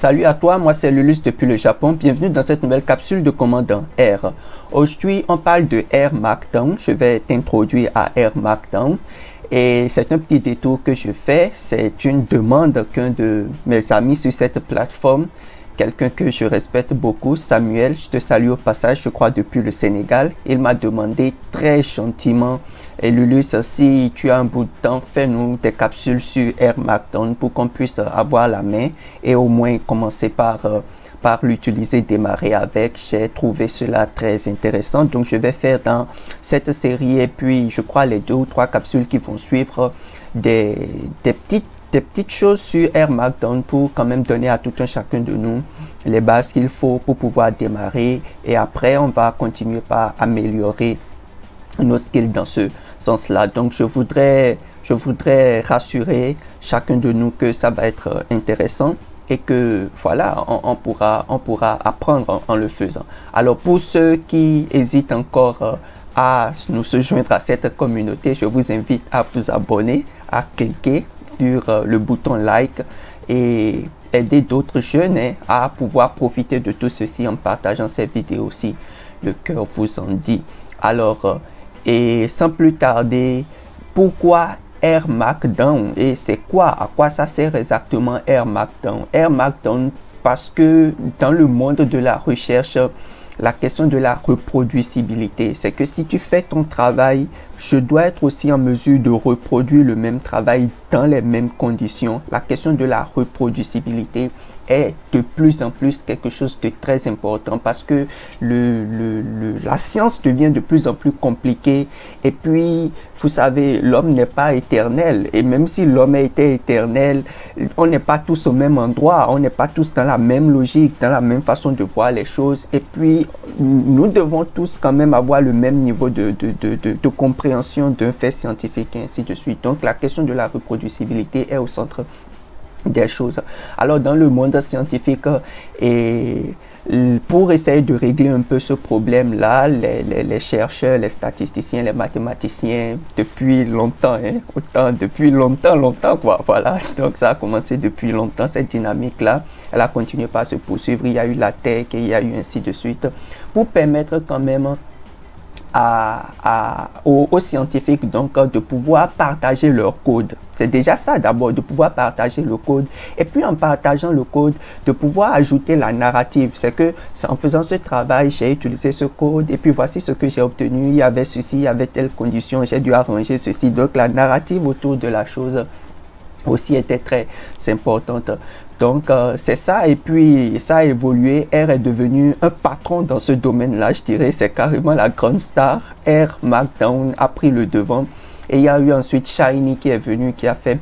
Salut à toi, moi c'est Lulus depuis le Japon. Bienvenue dans cette nouvelle capsule de commande en R. Aujourd'hui, on parle de R Markdown. Je vais t'introduire à R Markdown. Et c'est un petit détour que je fais. C'est une demande qu'un de mes amis sur cette plateforme, quelqu'un que je respecte beaucoup, Samuel, je te salue au passage, je crois depuis le Sénégal. Il m'a demandé très gentiment, et Lulus, si tu as un bout de temps, fais-nous des capsules sur R Markdown pour qu'on puisse avoir la main et au moins commencer par l'utiliser, démarrer avec. J'ai trouvé cela très intéressant, donc je vais faire dans cette série et puis je crois les 2 ou 3 capsules qui vont suivre des petites choses sur R Markdown pour quand même donner à tout un chacun de nous les bases qu'il faut pour pouvoir démarrer, et après on va continuer par améliorer nos skills dans ce sens-là. Donc je voudrais rassurer chacun de nous que ça va être intéressant et que voilà, on pourra apprendre en le faisant. Alors pour ceux qui hésitent encore à nous se joindre à cette communauté, je vous invite à vous abonner, à cliquer sur le bouton like et aider d'autres jeunes à pouvoir profiter de tout ceci en partageant ces vidéos si le cœur vous en dit. Alors, et sans plus tarder, pourquoi R Markdown et c'est quoi, à quoi ça sert exactement R Markdown? R Markdown parce que dans le monde de la recherche, la question de la reproducibilité, c'est que si tu fais ton travail, je dois être aussi en mesure de reproduire le même travail dans les mêmes conditions. La question de la reproducibilité est de plus en plus quelque chose de très important parce que la science devient de plus en plus compliquée, et puis vous savez, l'homme n'est pas éternel, et même si l'homme était éternel, on n'est pas tous au même endroit, on n'est pas tous dans la même logique, dans la même façon de voir les choses, et puis nous devons tous quand même avoir le même niveau de compréhension d'un fait scientifique et ainsi de suite. Donc la question de la reproducibilité est au centre des choses. Alors dans le monde scientifique, et pour essayer de régler un peu ce problème là, les chercheurs, les statisticiens, les mathématiciens, depuis longtemps, depuis longtemps quoi, voilà, donc ça a commencé depuis longtemps, cette dynamique là, elle a continué par se poursuivre. Il y a eu la tech et il y a eu ainsi de suite, pour permettre quand même aux scientifiques donc de pouvoir partager leur code. C'est déjà ça d'abord, de pouvoir partager le code, et puis en partageant le code, de pouvoir ajouter la narrative. C'est que en faisant ce travail, j'ai utilisé ce code et puis voici ce que j'ai obtenu, il y avait ceci, il y avait telle condition, j'ai dû arranger ceci. Donc la narrative autour de la chose aussi était très importante. Donc c'est ça, et puis ça a évolué. R est devenu un patron dans ce domaine-là, je dirais, c'est carrément la grande star. R Markdown a pris le devant, et il y a eu ensuite Shiny qui est venu, qui a fait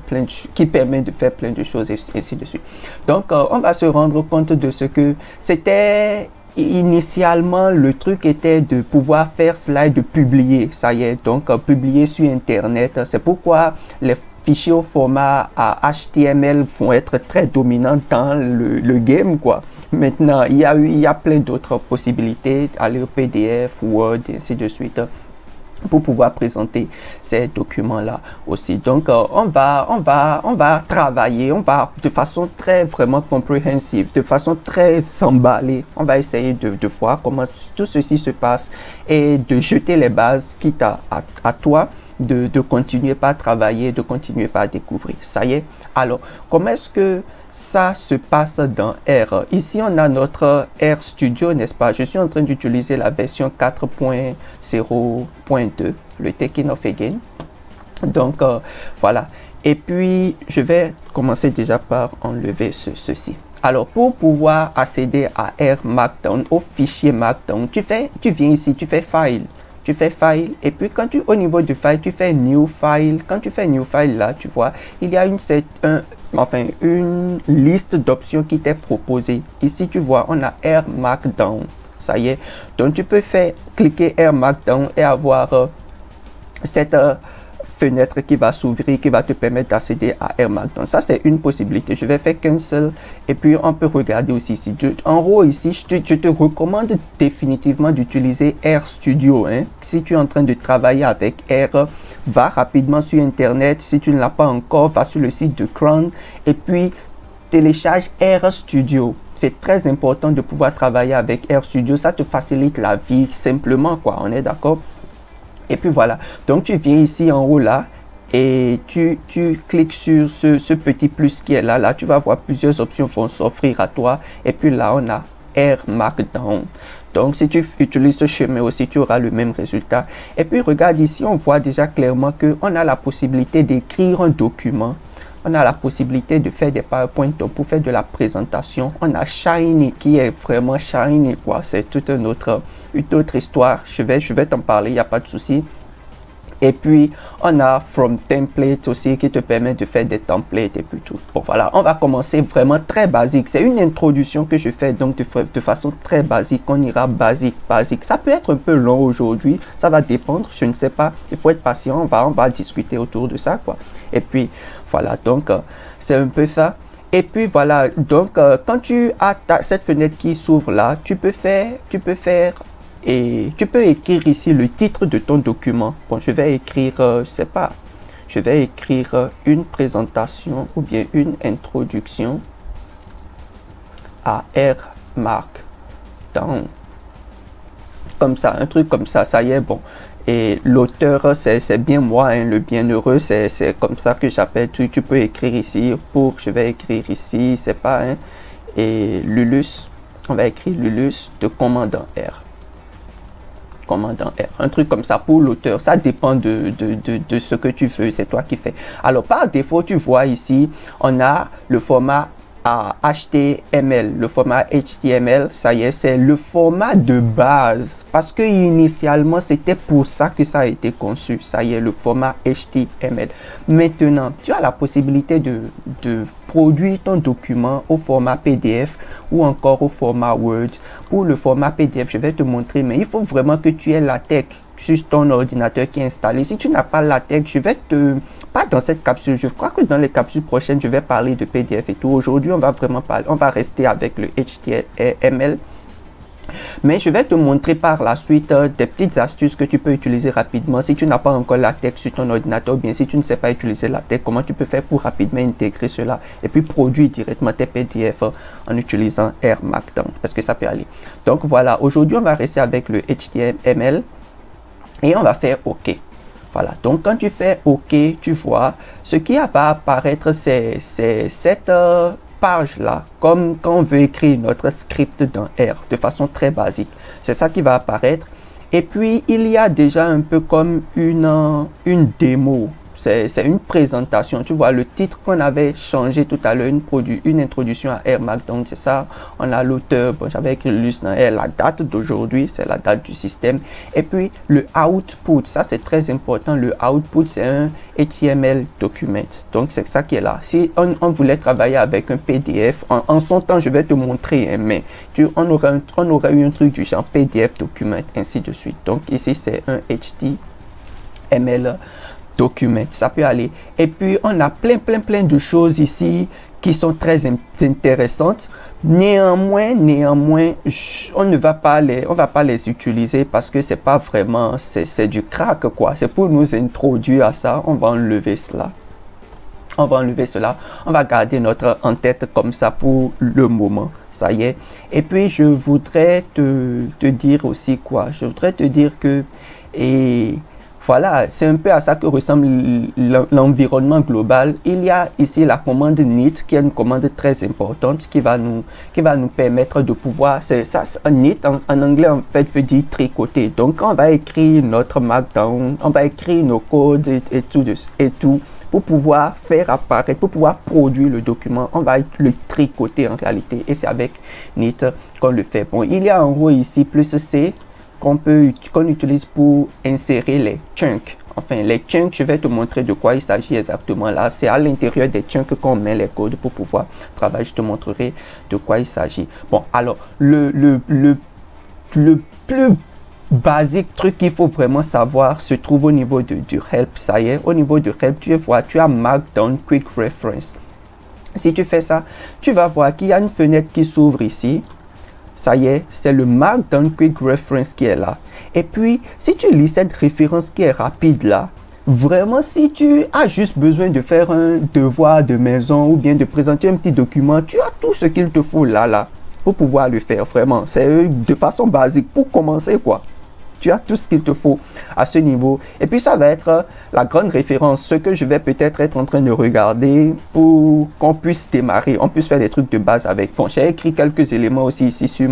qui permet de faire plein de choses et ainsi de suite. Donc on va se rendre compte de ce que c'était. Initialement, le truc était de pouvoir faire cela et de publier, ça y est, donc publier sur Internet. C'est pourquoi les fichiers au format HTML vont être très dominants dans le game, quoi. Maintenant, il y a plein d'autres possibilités, aller au PDF, Word, et ainsi de suite, pour pouvoir présenter ces documents-là aussi. Donc, on va travailler, on va de façon très vraiment compréhensive, de façon très emballée, on va essayer de voir comment tout ceci se passe et de jeter les bases, quitte à toi de continuer par travailler, de continuer par découvrir. Ça y est. Alors, comment est-ce que ça se passe dans R? Ici, on a notre R Studio, n'est-ce pas? Je suis en train d'utiliser la version 4.0.2, le Taking Off Again. Donc, voilà. Et puis, je vais commencer déjà par enlever ceci. Alors, pour pouvoir accéder à R Markdown, au fichier Markdown, tu viens ici, tu fais File. Tu fais File, et puis quand au niveau du file, tu fais New File. Quand tu fais New File, là, tu vois, il y a une liste d'options qui t'est proposée. Ici, tu vois, on a R Markdown. Ça y est. Donc, tu peux cliquer R Markdown et avoir cette fenêtre qui va s'ouvrir, qui va te permettre d'accéder à R Markdown. Ça, c'est une possibilité. Je vais faire Cancel, et puis on peut regarder aussi ici. En haut, ici, je te recommande définitivement d'utiliser R Studio. Si tu es en train de travailler avec R, va rapidement sur Internet. Si tu ne l'as pas encore, va sur le site de Chrome, et puis télécharges RStudio. C'est très important de pouvoir travailler avec RStudio. Ça te facilite la vie simplement, quoi. On est d'accord? Et puis voilà. Donc, tu viens ici en haut là et tu cliques sur ce petit plus qui est là. Là, tu vas voir plusieurs options vont s'offrir à toi. Et puis là, on a R Markdown. Donc, si tu utilises ce chemin aussi, tu auras le même résultat. Et puis, regarde ici, on voit déjà clairement qu'on a la possibilité d'écrire un document. On a la possibilité de faire des PowerPoint pour faire de la présentation. On a Shiny qui est vraiment Shiny, quoi. C'est toute une autre histoire. Je vais t'en parler, il n'y a pas de souci. Et puis, on a From Template aussi qui te permet de faire des templates et puis tout. Bon, voilà, on va commencer vraiment très basique. C'est une introduction que je fais donc de façon très basique. On ira basique. Ça peut être un peu long aujourd'hui. Ça va dépendre, je ne sais pas. Il faut être patient. On va discuter autour de ça, quoi. Et puis, voilà, donc, c'est un peu ça. Et puis, voilà, donc, quand tu as cette fenêtre qui s'ouvre là, tu peux écrire ici le titre de ton document. Bon, je vais écrire, je sais pas, je vais écrire une présentation ou bien une introduction à R Markdown. Comme ça, un truc comme ça y est, bon. Et l'auteur, c'est bien moi, hein, le bienheureux, c'est comme ça que j'appelle. Tu peux écrire ici, je vais écrire ici, c'est pas, hein, et Lulus, on va écrire Lulus de commandant R. Commandant R, un truc comme ça pour l'auteur, ça dépend de ce que tu veux, c'est toi qui fais. Alors par défaut, tu vois ici, on a le format HTML, le format HTML, ça y est, c'est le format de base, parce que initialement c'était pour ça que ça a été conçu, ça y est, le format HTML. Maintenant, tu as la possibilité de produire ton document au format PDF ou encore au format Word. Pour le format PDF, je vais te montrer, mais il faut vraiment que tu aies LaTeX sur ton ordinateur qui est installé. Si tu n'as pas LaTeX, pas dans cette capsule, je crois que dans les capsules prochaines, je vais parler de PDF et tout. Aujourd'hui, on va rester avec le HTML. Mais je vais te montrer par la suite des petites astuces que tu peux utiliser rapidement. Si tu n'as pas encore LaTeX sur ton ordinateur, ou bien si tu ne sais pas utiliser LaTeX, comment tu peux faire pour rapidement intégrer cela et puis produire directement tes PDF en utilisant R Markdown. Est-ce que ça peut aller? Donc voilà, aujourd'hui, on va rester avec le HTML et on va faire OK. Voilà, donc quand tu fais OK, tu vois, ce qui va apparaître, c'est cette page là, comme quand on veut écrire notre script dans R de façon très basique. C'est ça qui va apparaître. Et puis, il y a déjà un peu comme une démo. C'est une présentation. Tu vois, le titre qu'on avait changé tout à l'heure, une introduction à R Markdown, c'est ça. On a l'auteur, bon, j'avais écrit juste dans R, la date d'aujourd'hui, c'est la date du système. Et puis, le output, ça c'est très important. Le output, c'est un HTML document. Donc, c'est ça qui est là. Si on voulait travailler avec un PDF, en son temps, je vais te montrer, hein, mais on aurait eu un truc du genre PDF document, ainsi de suite. Donc, ici, c'est un HTML document, ça peut aller. Et puis on a plein de choses ici qui sont très intéressantes. Néanmoins, on ne va pas les utiliser parce que c'est pas vraiment, c'est du crack, quoi. C'est pour nous introduire à ça. On va enlever cela. On va garder notre en-tête comme ça pour le moment. Ça y est. Et puis je voudrais te dire aussi quoi. Je voudrais te dire que voilà, c'est un peu à ça que ressemble l'environnement global. Il y a ici la commande Knit qui est une commande très importante qui va nous permettre de pouvoir, Knit en anglais en fait veut dire tricoter. Donc quand on va écrire notre Markdown, on va écrire nos codes et tout pour pouvoir faire apparaître, pour pouvoir produire le document, on va le tricoter en réalité et c'est avec Knit qu'on le fait. Bon, il y a en haut ici plus C qu'on utilise pour insérer les chunks. Enfin, les chunks, je vais te montrer de quoi il s'agit exactement là. C'est à l'intérieur des chunks qu'on met les codes pour pouvoir travailler. Je te montrerai de quoi il s'agit. Bon, alors, le plus basique truc qu'il faut vraiment savoir se trouve au niveau du help. Ça y est, au niveau du help, tu as Markdown Quick Reference. Si tu fais ça, tu vas voir qu'il y a une fenêtre qui s'ouvre ici. Ça y est, c'est le Markdown Quick Reference qui est là. Et puis, si tu lis cette référence qui est rapide là, vraiment, si tu as juste besoin de faire un devoir de maison ou bien de présenter un petit document, tu as tout ce qu'il te faut là, pour pouvoir le faire, vraiment. C'est de façon basique, pour commencer, quoi. Tu as tout ce qu'il te faut à ce niveau. Et puis, ça va être la grande référence, ce que je vais peut-être être en train de regarder pour qu'on puisse démarrer, on puisse faire des trucs de base avec. Bon, j'ai écrit quelques éléments aussi ici sur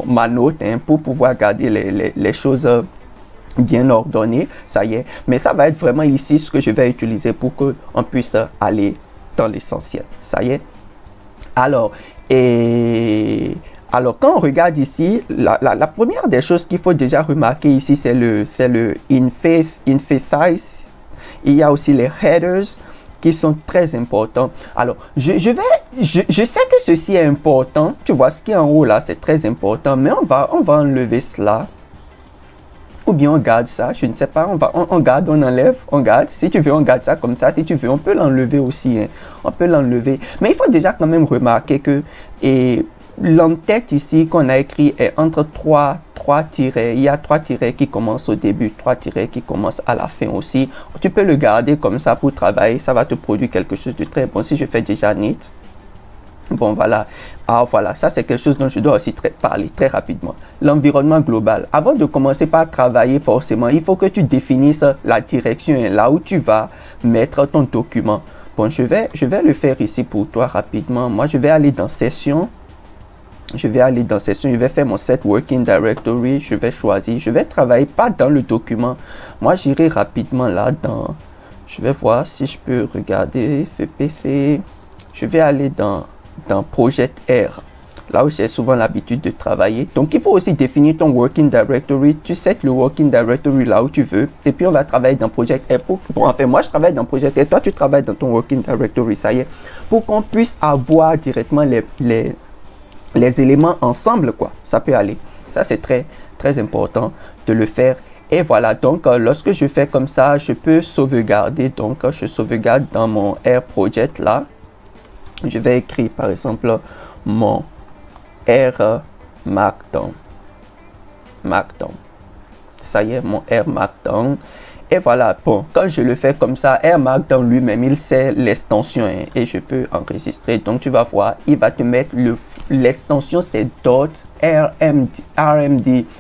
ma note, hein, pour pouvoir garder les choses bien ordonnées, ça y est. Mais ça va être vraiment ici ce que je vais utiliser pour qu'on puisse aller dans l'essentiel. Ça y est. Alors, quand on regarde ici, la première des choses qu'il faut déjà remarquer ici, c'est le emphasize. Il y a aussi les headers qui sont très importants. Alors, je sais que ceci est important. Tu vois, ce qui est en haut là, c'est très important. Mais on va enlever cela. Ou bien on garde ça, je ne sais pas, on garde, on enlève, on garde. Si tu veux, on garde ça comme ça. Si tu veux, on peut l'enlever aussi. Hein. On peut l'enlever. Mais il faut déjà quand même remarquer que l'entête ici qu'on a écrit est entre trois tirets. Il y a 3 tirets qui commencent au début, 3 tirets qui commencent à la fin aussi. Tu peux le garder comme ça pour travailler. Ça va te produire quelque chose de très bon. Si je fais déjà neat. Bon, voilà. Ah, voilà. Ça, c'est quelque chose dont je dois aussi parler très rapidement. L'environnement global. Avant de commencer par travailler, forcément, il faut que tu définisses la direction et là où tu vas mettre ton document. Bon, je vais le faire ici pour toi rapidement. Moi, je vais aller dans Session. Je vais faire mon set working directory. Je vais choisir. Je vais travailler pas dans le document. Moi, j'irai rapidement là dans... Je vais voir si je peux regarder ce PC. Je vais aller dans Project R, là où j'ai souvent l'habitude de travailler. Donc, il faut aussi définir ton working directory. Tu sets le working directory là où tu veux. Et puis, on va travailler dans Project R. Bon, enfin, moi, je travaille dans Project R. Toi, tu travailles dans ton working directory, ça y est. Pour qu'on puisse avoir directement les éléments ensemble, quoi. Ça peut aller. Ça, c'est très, très important de le faire. Et voilà, donc, lorsque je fais comme ça, je peux sauvegarder. Donc, je sauvegarde dans mon R Project là. Je vais écrire par exemple mon R Markdown. Ça y est, mon R Markdown. Et voilà, bon, quand je le fais comme ça, R Markdown lui-même, il sait l'extension hein, et je peux enregistrer. Donc tu vas voir, il va te mettre l'extension, c'est .rmd.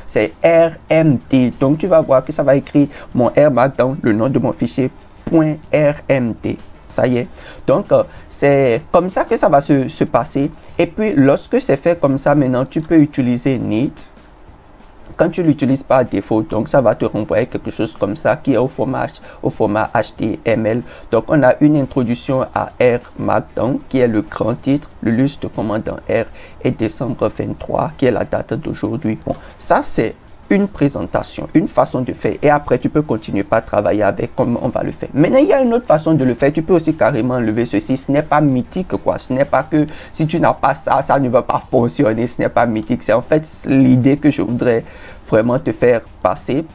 C'est RMD. Donc tu vas voir que ça va écrire mon R Markdown, le nom de mon fichier .rmd. Ça y est. Donc, c'est comme ça que ça va se passer. Et puis, lorsque c'est fait comme ça, maintenant, tu peux utiliser neat. Quand tu l'utilises par défaut, donc ça va te renvoyer quelque chose comme ça qui est au format HTML. Donc, on a une introduction à R Markdown qui est le grand titre, le liste de commande dans R et décembre 23 qui est la date d'aujourd'hui. Bon, ça, c'est une présentation, une façon de faire et après tu peux continuer par travailler avec comme on va le faire. Maintenant il y a une autre façon de le faire, tu peux aussi carrément enlever ceci, ce n'est pas mythique quoi, ce n'est pas que si tu n'as pas ça, ça ne va pas fonctionner, ce n'est pas mythique, c'est en fait l'idée que je voudrais vraiment te faire passer.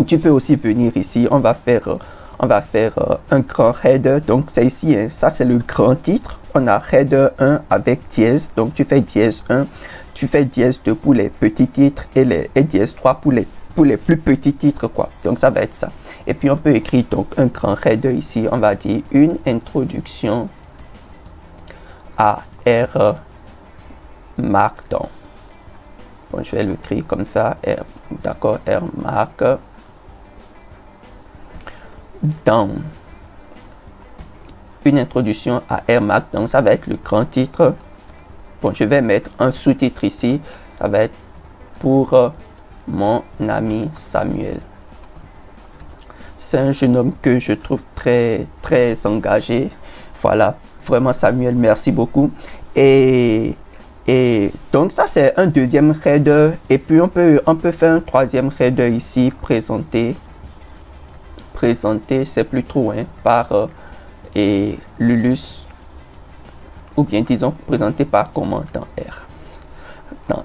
Tu peux aussi venir ici, on va faire un grand header, donc c'est ici, hein, ça c'est le grand titre, on a header 1 avec dièse, donc tu fais dièse 1, tu fais dièse 2 pour les petits titres et dièse 3 pour les plus petits titres quoi, donc ça va être ça. Et puis on peut écrire donc un grand header ici, on va dire une introduction à R Markdown. Bon, je vais l'écrire comme ça, d'accord, R Markdown. Une introduction à R Markdown, ça va être le grand titre. Bon, je vais mettre un sous-titre ici, ça va être pour mon ami Samuel. C'est un jeune homme que je trouve très engagé. Voilà, vraiment Samuel, merci beaucoup. Et donc ça c'est un deuxième header et puis on peut faire un troisième header ici, présenter c'est plus trop hein, par Lulus ou bien disons présenté par comment dans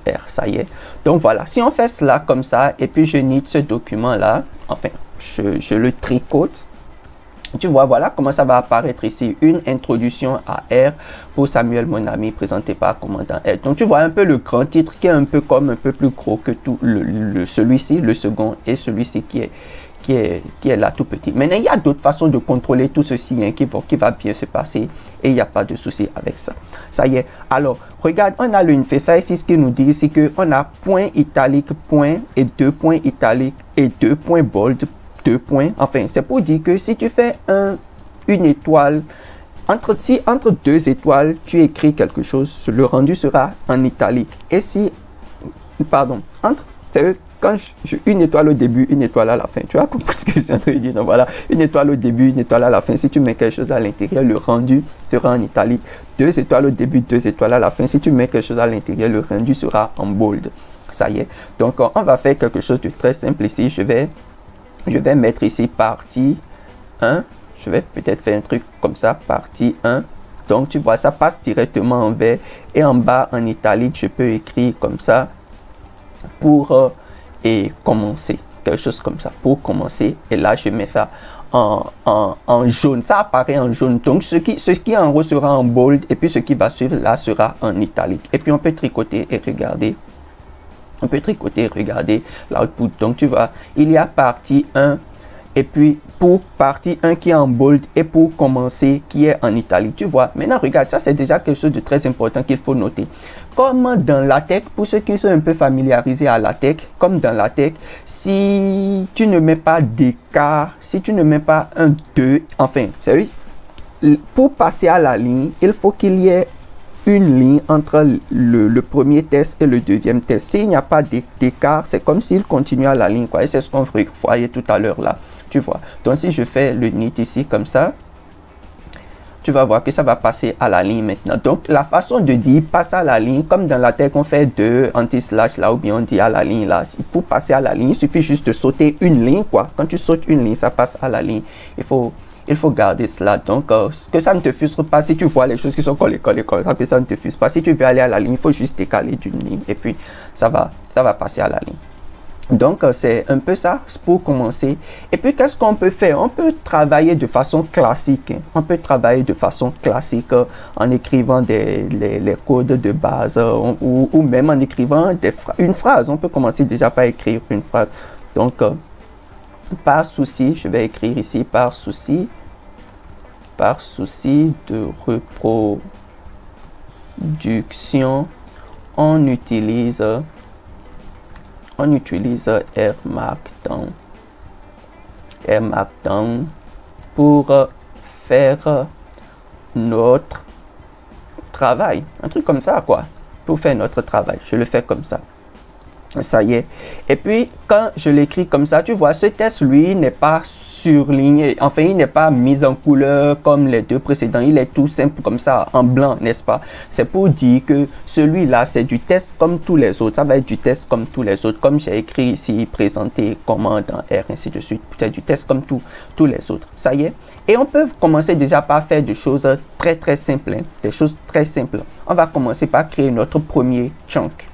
R, ça y est. Donc voilà, si on fait cela comme ça et puis je nique ce document là, enfin je le tricote. Tu vois, voilà comment ça va apparaître ici. Une introduction à R pour Samuel, mon ami, présenté par commandant R. Donc, tu vois un peu le grand titre qui est un peu plus gros que tout celui-ci, le second, et celui-ci qui qui est là tout petit. Maintenant, il y a d'autres façons de contrôler tout ceci hein, qui va bien se passer et il n'y a pas de souci avec ça. Ça y est. Alors, regarde, on a le interface qui nous dit ici qu'on a point italique, point et 2 points italiques et 2 points bold, 2 points. Enfin, c'est pour dire que si tu fais une étoile, entre 2 étoiles, tu écris quelque chose, le rendu sera en italique. Et si, pardon, quand une étoile au début, une étoile à la fin, tu vois ce que je suis en train de dire. Donc voilà, une étoile au début, une étoile à la fin. Si tu mets quelque chose à l'intérieur, le rendu sera en italique. 2 étoiles au début, 2 étoiles à la fin. Si tu mets quelque chose à l'intérieur, le rendu sera en bold. Ça y est. Donc on va faire quelque chose de très simple ici. Je vais mettre ici partie 1. Je vais peut-être faire un truc comme ça, partie 1. Donc tu vois, ça passe directement en vert. Et en bas, en italique, je peux écrire comme ça pour commencer. Quelque chose comme ça, pour commencer. Et là, je mets ça en jaune. Ça apparaît en jaune. Donc ce qui en haut sera en bold. Et puis ce qui va suivre là sera en italique. Et puis on peut tricoter et regarder. On peut tricoter et regarder l'output. Donc tu vois, il y a partie 1. Et puis pour partie 1 qui est en bold et pour commencer qui est en italique. Tu vois, maintenant regarde, ça c'est déjà quelque chose de très important qu'il faut noter. Comme dans LaTeX, pour ceux qui sont un peu familiarisés à LaTeX, comme dans LaTeX, si tu ne mets pas d'écart, si tu ne mets pas un 2, enfin, c'est oui, pour passer à la ligne, il faut qu'il y ait une ligne entre le premier test et le deuxième test. S'il n'y a pas d'écart, c'est comme s'il continue à la ligne, quoi. Et c'est ce qu'on voyait tout à l'heure là. Tu vois, donc si je fais le nit ici comme ça, tu vas voir que ça va passer à la ligne maintenant. Donc la façon de dire passe à la ligne, comme dans LaTeX on fait 2 anti-slash là, ou bien on dit à la ligne là. Pour passer à la ligne, il suffit juste de sauter une ligne, quoi. Quand tu sautes une ligne, ça passe à la ligne. Il faut garder cela. Donc que ça ne te frustre pas si tu vois les choses qui sont collées, que ça ne te frustre pas. Si tu veux aller à la ligne, il faut juste décaler d'une ligne et puis ça va passer à la ligne. Donc, c'est un peu ça pour commencer. Et puis, qu'est-ce qu'on peut faire? On peut travailler de façon classique. Hein. On peut travailler de façon classique en écrivant les codes de base ou même en écrivant une phrase. On peut commencer déjà par écrire une phrase. Donc, par souci, je vais écrire ici, par souci de reproduction, on utilise R Markdown pour faire notre travail. Un truc comme ça, quoi. Pour faire notre travail. Je le fais comme ça. Ça y est. Et puis, quand je l'écris comme ça, tu vois, ce test, lui, n'est pas surligné. Enfin, il n'est pas mis en couleur comme les deux précédents. Il est tout simple comme ça, en blanc, n'est-ce pas? C'est pour dire que celui-là, c'est du test comme tous les autres. Ça va être du test comme tous les autres. Comme j'ai écrit ici, présenter, comment dans R, ainsi de suite. Peut-être du test comme tous les autres. Ça y est. Et on peut commencer déjà par faire des choses très, très simples. Hein, des choses très simples. On va commencer par créer notre premier chunk.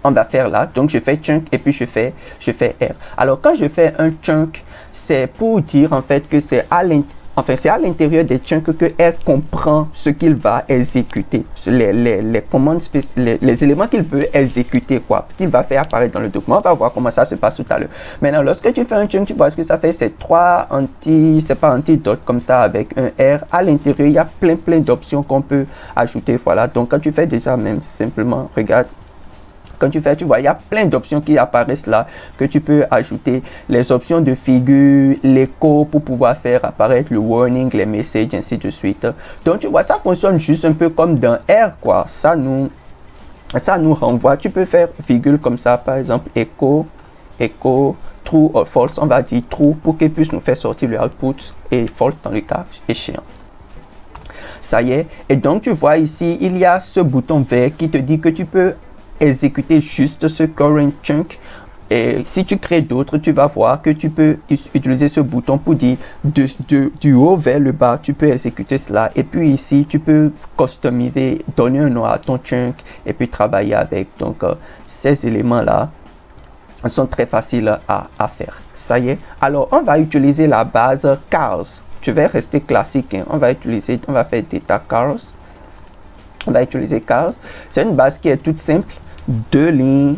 On va faire là, donc je fais chunk et puis je fais R. Alors quand je fais un chunk, c'est pour dire en fait que c'est à l'intérieur des chunks que R comprend ce qu'il va exécuter, les commandes les éléments qu'il veut exécuter, quoi, qu'il va faire apparaître dans le document. On va voir comment ça se passe tout à l'heure. Maintenant, lorsque tu fais un chunk, tu vois ce que ça fait, c'est c'est pas anti-dot comme ça avec un R. À l'intérieur, il y a plein d'options qu'on peut ajouter. Voilà, donc quand tu fais déjà même simplement, regarde. Quand tu fais, tu vois, il y a plein d'options qui apparaissent là que tu peux ajouter. Les options de figure, l'écho pour pouvoir faire apparaître le warning, les messages, ainsi de suite. Donc, tu vois, ça fonctionne juste un peu comme dans R, quoi. Ça nous renvoie. Tu peux faire virgule comme ça, par exemple, echo, true or false. On va dire true pour qu'il puisse nous faire sortir le output et false dans le cas échéant. Ça y est. Et donc, tu vois ici, il y a ce bouton vert qui te dit que tu peux exécuter juste ce current chunk. Et si tu crées d'autres, tu vas voir que tu peux utiliser ce bouton pour dire du haut vers le bas, tu peux exécuter cela. Et puis ici, tu peux customiser, donner un nom à ton chunk et puis travailler avec. Donc, ces éléments-là sont très faciles à faire. Ça y est. Alors, on va utiliser la base cars. Je vais rester classique. Hein. On va faire data cars. On va utiliser cars. C'est une base qui est toute simple. 2 lignes,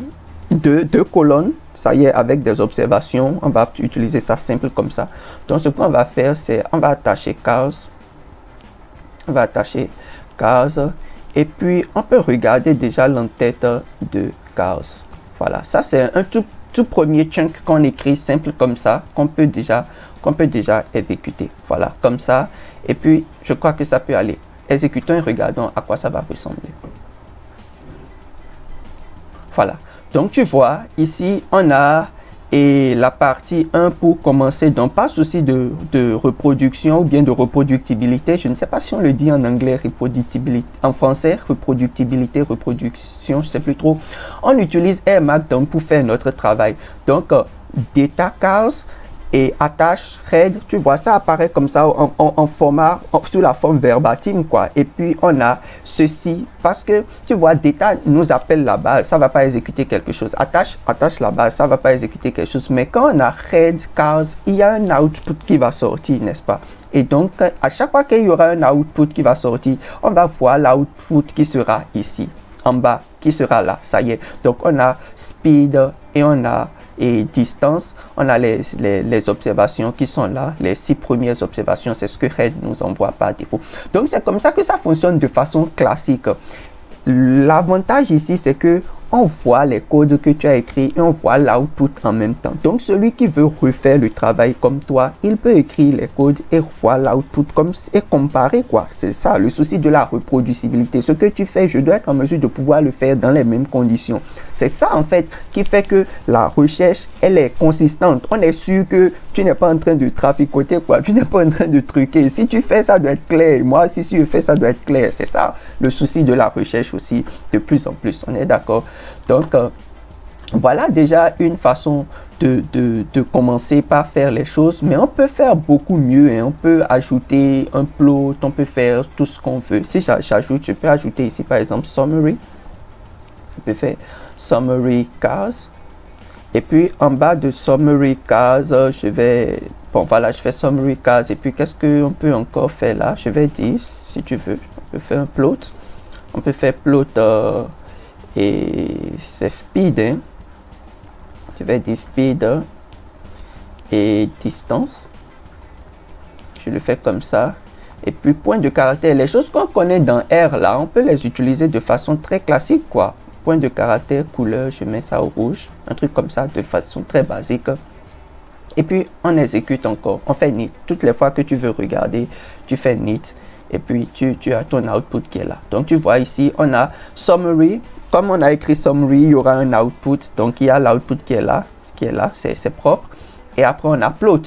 2 colonnes Ça y est, avec des observations, on va utiliser ça simple comme ça. Donc, ce qu'on va faire, c'est on va attacher cars. On va attacher cars. Et puis, on peut regarder déjà l'entête de cars. Voilà, ça c'est un tout premier chunk qu'on écrit simple comme ça, qu'on peut déjà exécuter. Voilà, comme ça. Et puis, je crois que ça peut aller. Exécutons et regardons à quoi ça va ressembler. Voilà. Donc, tu vois, ici, on a la partie 1 pour commencer. Donc, pas souci de reproduction ou bien de reproductibilité. Je ne sais pas si on le dit en anglais, reproductibilité. En français, reproductibilité, reproduction, je ne sais plus trop. On utilise Air Markdown pour faire notre travail. Donc, data cars et attache head, tu vois, ça apparaît comme ça en format, sous la forme verbatim, quoi. Et puis, on a ceci, parce que, tu vois, data nous appelle la base, ça va pas exécuter quelque chose. Attache la base, ça va pas exécuter quelque chose. Mais quand on a head, cars, il y a un output qui va sortir, n'est-ce pas? Et donc, à chaque fois qu'il y aura un output qui va sortir, on va voir l'output qui sera ici, en bas, qui sera là, ça y est. Donc, on a speed et on a distance, on a les observations qui sont là, les 6 premières observations, c'est ce que Head nous envoie par défaut. Donc, c'est comme ça que ça fonctionne de façon classique. L'avantage ici, c'est que on voit les codes que tu as écrits et on voit l'output en même temps. Donc, celui qui veut refaire le travail comme toi, il peut écrire les codes et voir l'output et comparer, quoi. C'est ça, le souci de la reproducibilité. Ce que tu fais, je dois être en mesure de pouvoir le faire dans les mêmes conditions. C'est ça, en fait, qui fait que la recherche, elle est consistante. On est sûr que tu n'es pas en train de traficoter, quoi. Tu n'es pas en train de truquer. Si tu fais, ça doit être clair. Moi, si je fais, ça doit être clair. C'est ça, le souci de la recherche aussi, de plus en plus. On est d'accord? Donc, voilà déjà une façon de commencer par faire les choses, mais on peut faire beaucoup mieux, hein. On peut ajouter un plot, on peut faire tout ce qu'on veut. Si j'ajoute, je peux ajouter ici par exemple summary. Je peux faire summary cars. Et puis en bas de summary cars, je vais, bon voilà, je fais summary cars. Et puis qu'est-ce qu'on peut encore faire là? Je vais dire, si tu veux, on peut faire un plot. On peut faire plot et c'est speed, hein. Je vais dire speed et distance. Je le fais comme ça. Et puis point de caractère, les choses qu'on connaît dans R là, on peut les utiliser de façon très classique, quoi. Point de caractère, couleur, je mets ça au rouge, un truc comme ça de façon très basique. Et puis on exécute encore, on fait neat. Toutes les fois que tu veux regarder, tu fais neat. Et puis tu as ton output qui est là. Donc tu vois ici, on a summary. Comme on a écrit summary, il y aura un output. Donc il y a l'output qui est là. Ce qui est là, c'est propre. Et après on a plot.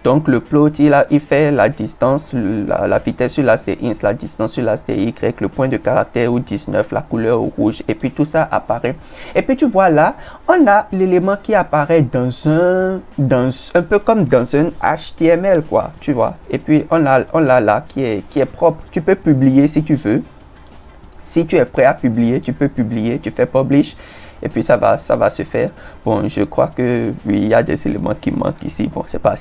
Donc le plot, il fait la distance, la vitesse sur l'axe des ins, la distance sur l'axe des y, le point de caractère au 19, la couleur au rouge. Et puis tout ça apparaît. Et puis tu vois là, on a l'élément qui apparaît dans un peu comme dans un HTML, quoi. Tu vois. Et puis on l'a là qui est propre. Tu peux publier si tu veux. Si tu es prêt à publier, tu peux publier. Tu fais publish. Et puis ça va se faire. Bon, je crois que oui, il y a des éléments qui manquent ici. Bon, c'est pas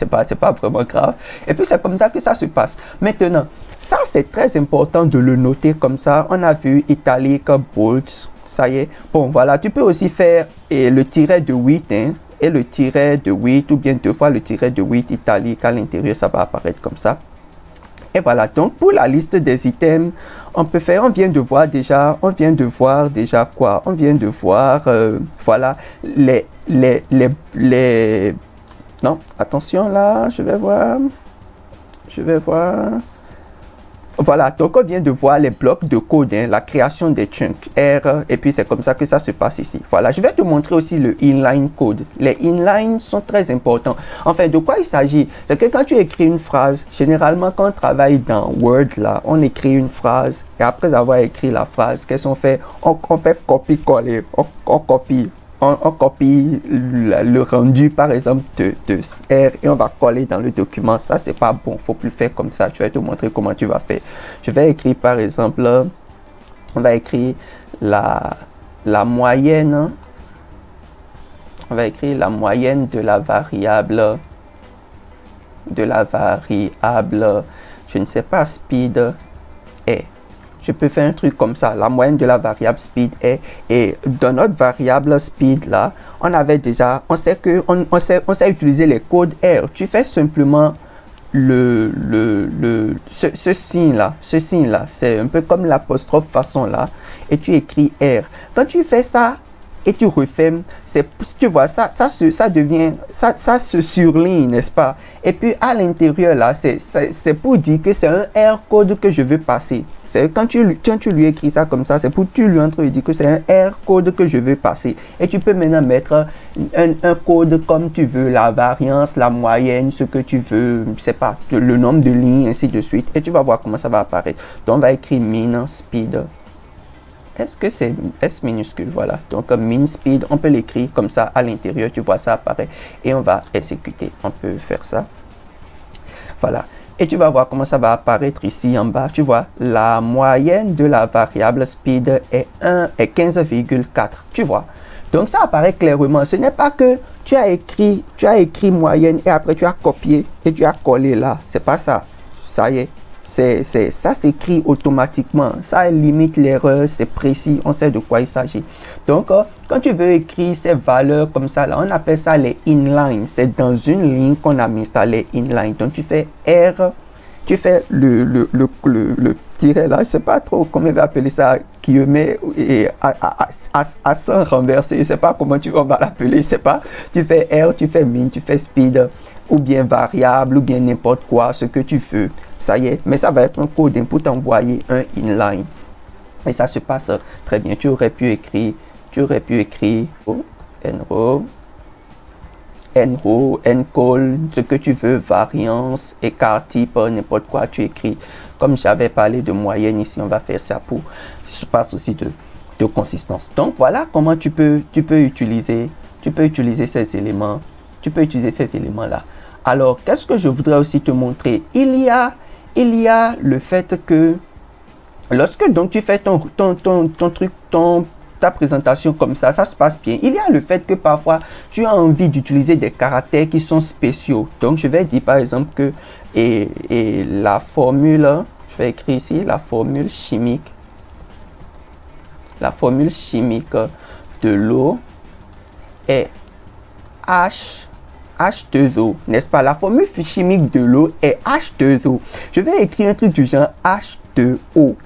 vraiment grave. Et puis c'est comme ça que ça se passe. Maintenant, ça c'est très important de le noter comme ça. On a vu italique, bold, ça y est. Bon, voilà, tu peux aussi faire le tiret de 8, hein, et le tiret de 8 ou bien 2 fois le tiret de 8 italique à l'intérieur, ça va apparaître comme ça. Et voilà, donc pour la liste des items, on vient de voir déjà quoi? On vient de voir, voilà, non, attention là, je vais voir. Voilà, donc on vient de voir les blocs de code, hein, la création des chunks R, et puis c'est comme ça que ça se passe ici. Voilà, je vais te montrer aussi le inline code. Les inlines sont très importants. Enfin, de quoi il s'agit? C'est que quand tu écris une phrase, généralement quand on travaille dans Word, là, on écrit une phrase, et après avoir écrit la phrase, qu'est-ce qu'on fait? On fait copier-coller, on copie le rendu par exemple de R et on va coller dans le document. Ça c'est pas bon, faut plus faire comme ça. Je vais te montrer comment tu vas faire. Je vais écrire par exemple, on va écrire la moyenne. On va écrire la moyenne de la variable je ne sais pas, speed est. Je peux faire un truc comme ça. La moyenne de la variable speed est, et dans notre variable speed là, on avait déjà, on sait on sait utiliser les codes R. Tu fais simplement ce signe là, c'est un peu comme l'apostrophe façon là, et tu écris R. Quand tu fais ça et tu refermes, tu vois ça devient, ça se surligne, n'est-ce pas? Et puis à l'intérieur là, c'est pour dire que c'est un R code que je veux passer. C'est quand tu lui écris ça comme ça, c'est pour tu lui entres et dire que c'est un R code que je veux passer. Et tu peux maintenant mettre un code comme tu veux, la variance, la moyenne, ce que tu veux, je sais pas, le nombre de lignes, ainsi de suite. Et tu vas voir comment ça va apparaître. Donc on va écrire min speed. Est-ce que c'est S minuscule? Voilà. Donc, min speed, on peut l'écrire comme ça à l'intérieur. Tu vois, ça apparaît. Et on va exécuter. On peut faire ça. Voilà. Et tu vas voir comment ça va apparaître ici en bas. Tu vois, la moyenne de la variable speed est 15,4. Tu vois. Donc, ça apparaît clairement. Ce n'est pas que tu as écrit moyenne et après tu as copié et tu as collé là. C'est pas ça. Ça y est. Ça s'écrit automatiquement, ça limite l'erreur, c'est précis, on sait de quoi il s'agit. Donc, quand tu veux écrire ces valeurs comme ça, là, on appelle ça les inline. C'est dans une ligne qu'on a mis ça, les inline. Donc, tu fais R, tu fais le tiret là, je ne sais pas trop comment on va appeler ça, qui met et à 100 renversé, je ne sais pas comment on va l'appeler, je sais pas. Tu fais R, tu fais min, tu fais speed, ou bien variable, ou bien n'importe quoi, ce que tu veux. Ça y est, mais ça va être un code pour t'envoyer un inline. Et ça se passe très bien. Tu aurais pu écrire nrow, ncall, ce que tu veux, variance, écart type, n'importe quoi, tu écris. Comme j'avais parlé de moyenne ici, on va faire ça pour par souci de consistance. Donc voilà comment tu peux utiliser ces éléments. Tu peux utiliser ces éléments là. Alors, qu'est-ce que je voudrais aussi te montrer? Il y a le fait que lorsque donc tu fais ton truc, ta présentation comme ça se passe bien. Il y a le fait que parfois tu as envie d'utiliser des caractères qui sont spéciaux. Donc je vais dire par exemple que et la formule, je vais écrire ici la formule chimique de l'eau est H2O, n'est-ce pas? La formule chimique de l'eau est H2O. Je vais écrire un truc du genre H2O.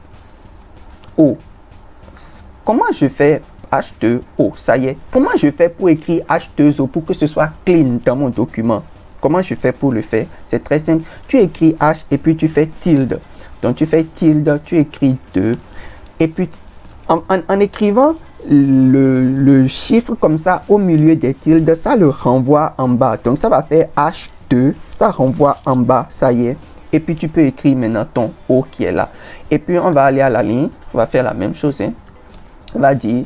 Comment je fais H2O? Ça y est. Comment je fais pour écrire H2O pour que ce soit clean dans mon document? Comment je fais pour le faire? C'est très simple. Tu écris H et puis tu fais tilde. Donc tu fais tilde, tu écris 2. Et puis en écrivant le chiffre comme ça au milieu des tildes, ça le renvoie en bas. Donc ça va faire H2, ça renvoie en bas, ça y est. Et puis tu peux écrire maintenant ton O qui est là. Et puis on va aller à la ligne, on va faire la même chose. Hein. On va dire,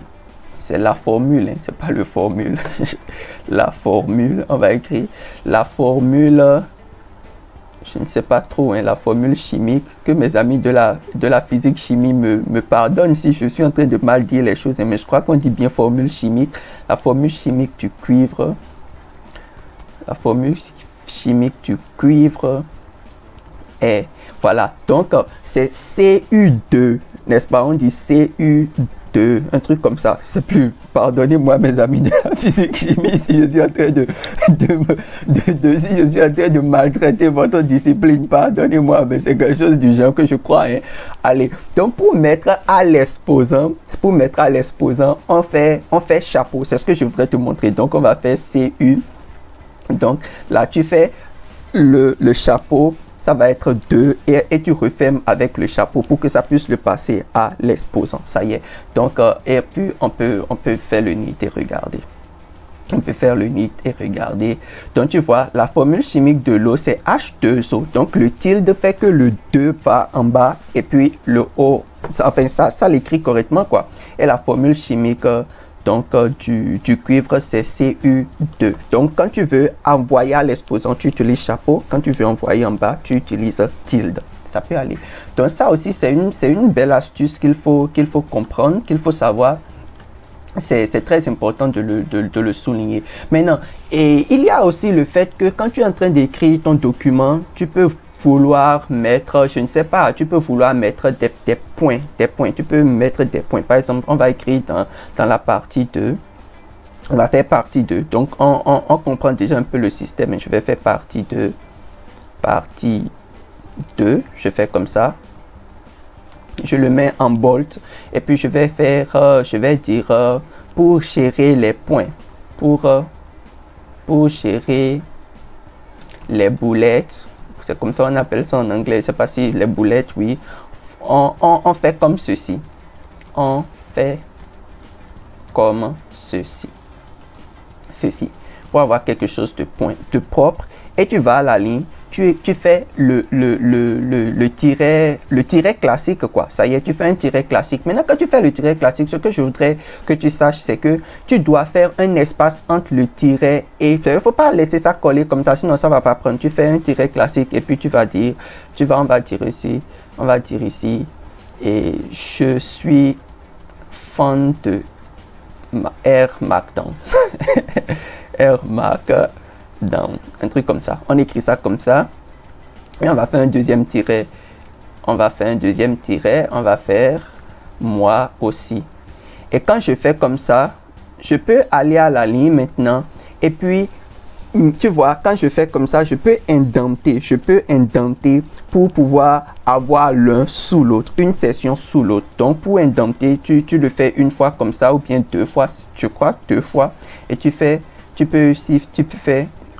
c'est la formule, hein, c'est pas le formule. La formule, on va écrire la formule. Je ne sais pas trop, hein, la formule chimique, que mes amis de la physique chimie me pardonnent si je suis en train de mal dire les choses, hein, mais je crois qu'on dit bien formule chimique. La formule chimique du cuivre. La formule chimique du cuivre est, voilà, donc c'est CU2, n'est-ce pas? On dit CU2, un truc comme ça. C'est plus, pardonnez-moi mes amis de la physique chimie si je suis en train si je suis en train de maltraiter votre discipline, pardonnez-moi, mais c'est quelque chose du genre que je crois. Hein. Allez, donc pour mettre à l'exposant, on fait chapeau. C'est ce que je voudrais te montrer. Donc on va faire CU. Donc là tu fais le chapeau. Ça va être 2 et tu refermes avec le chapeau pour que ça puisse le passer à l'exposant. Ça y est. Donc, et puis on peut faire le nid et regarder. On peut faire le nid et regarder. Donc, tu vois, la formule chimique de l'eau, c'est H2O. Donc, le tilde fait que le 2 va en bas et puis le O, enfin, ça l'écrit correctement, quoi. Et la formule chimique donc du cuivre, c'est CU2. Donc quand tu veux envoyer à l'exposant, tu utilises chapeau. Quand tu veux envoyer en bas, tu utilises tilde. Ça peut aller. Donc ça aussi, c'est une belle astuce qu'il faut comprendre, qu'il faut savoir. C'est très important de le souligner. Maintenant, et il y a aussi le fait que quand tu es en train d'écrire ton document, tu peux vouloir mettre, je ne sais pas, tu peux vouloir mettre des points, tu peux mettre des points. Par exemple, on va écrire dans la partie 2, on va faire partie 2. Donc, on comprend déjà un peu le système. Je vais faire partie 2, je fais comme ça. Je le mets en bold et puis je vais faire, je vais dire pour gérer les points, pour gérer les boulettes, c'est comme ça on appelle ça en anglais, je ne sais pas si les boulettes, oui, on fait comme ceci, on fait comme ceci, pour avoir quelque chose de propre, et tu vas à la ligne. Tu fais le tiret classique, quoi. Ça y est, tu fais un tiret classique. Maintenant, quand tu fais le tiret classique, ce que je voudrais que tu saches, c'est que tu dois faire un espace entre le tiret et... Il ne faut pas laisser ça coller comme ça, sinon ça ne va pas prendre. Tu fais un tiret classique et puis tu vas dire, on va dire ici, et je suis fan de Air Markdown. Air Markdown. Un truc comme ça. On écrit ça comme ça. Et on va faire un deuxième tiret. On va faire moi aussi. Et quand je fais comme ça, je peux aller à la ligne maintenant. Et puis, tu vois, quand je fais comme ça, je peux indenter. Pour pouvoir avoir l'un sous l'autre, une section sous l'autre. Donc, pour indenter, tu le fais une fois comme ça ou bien deux fois, je crois, deux fois. Et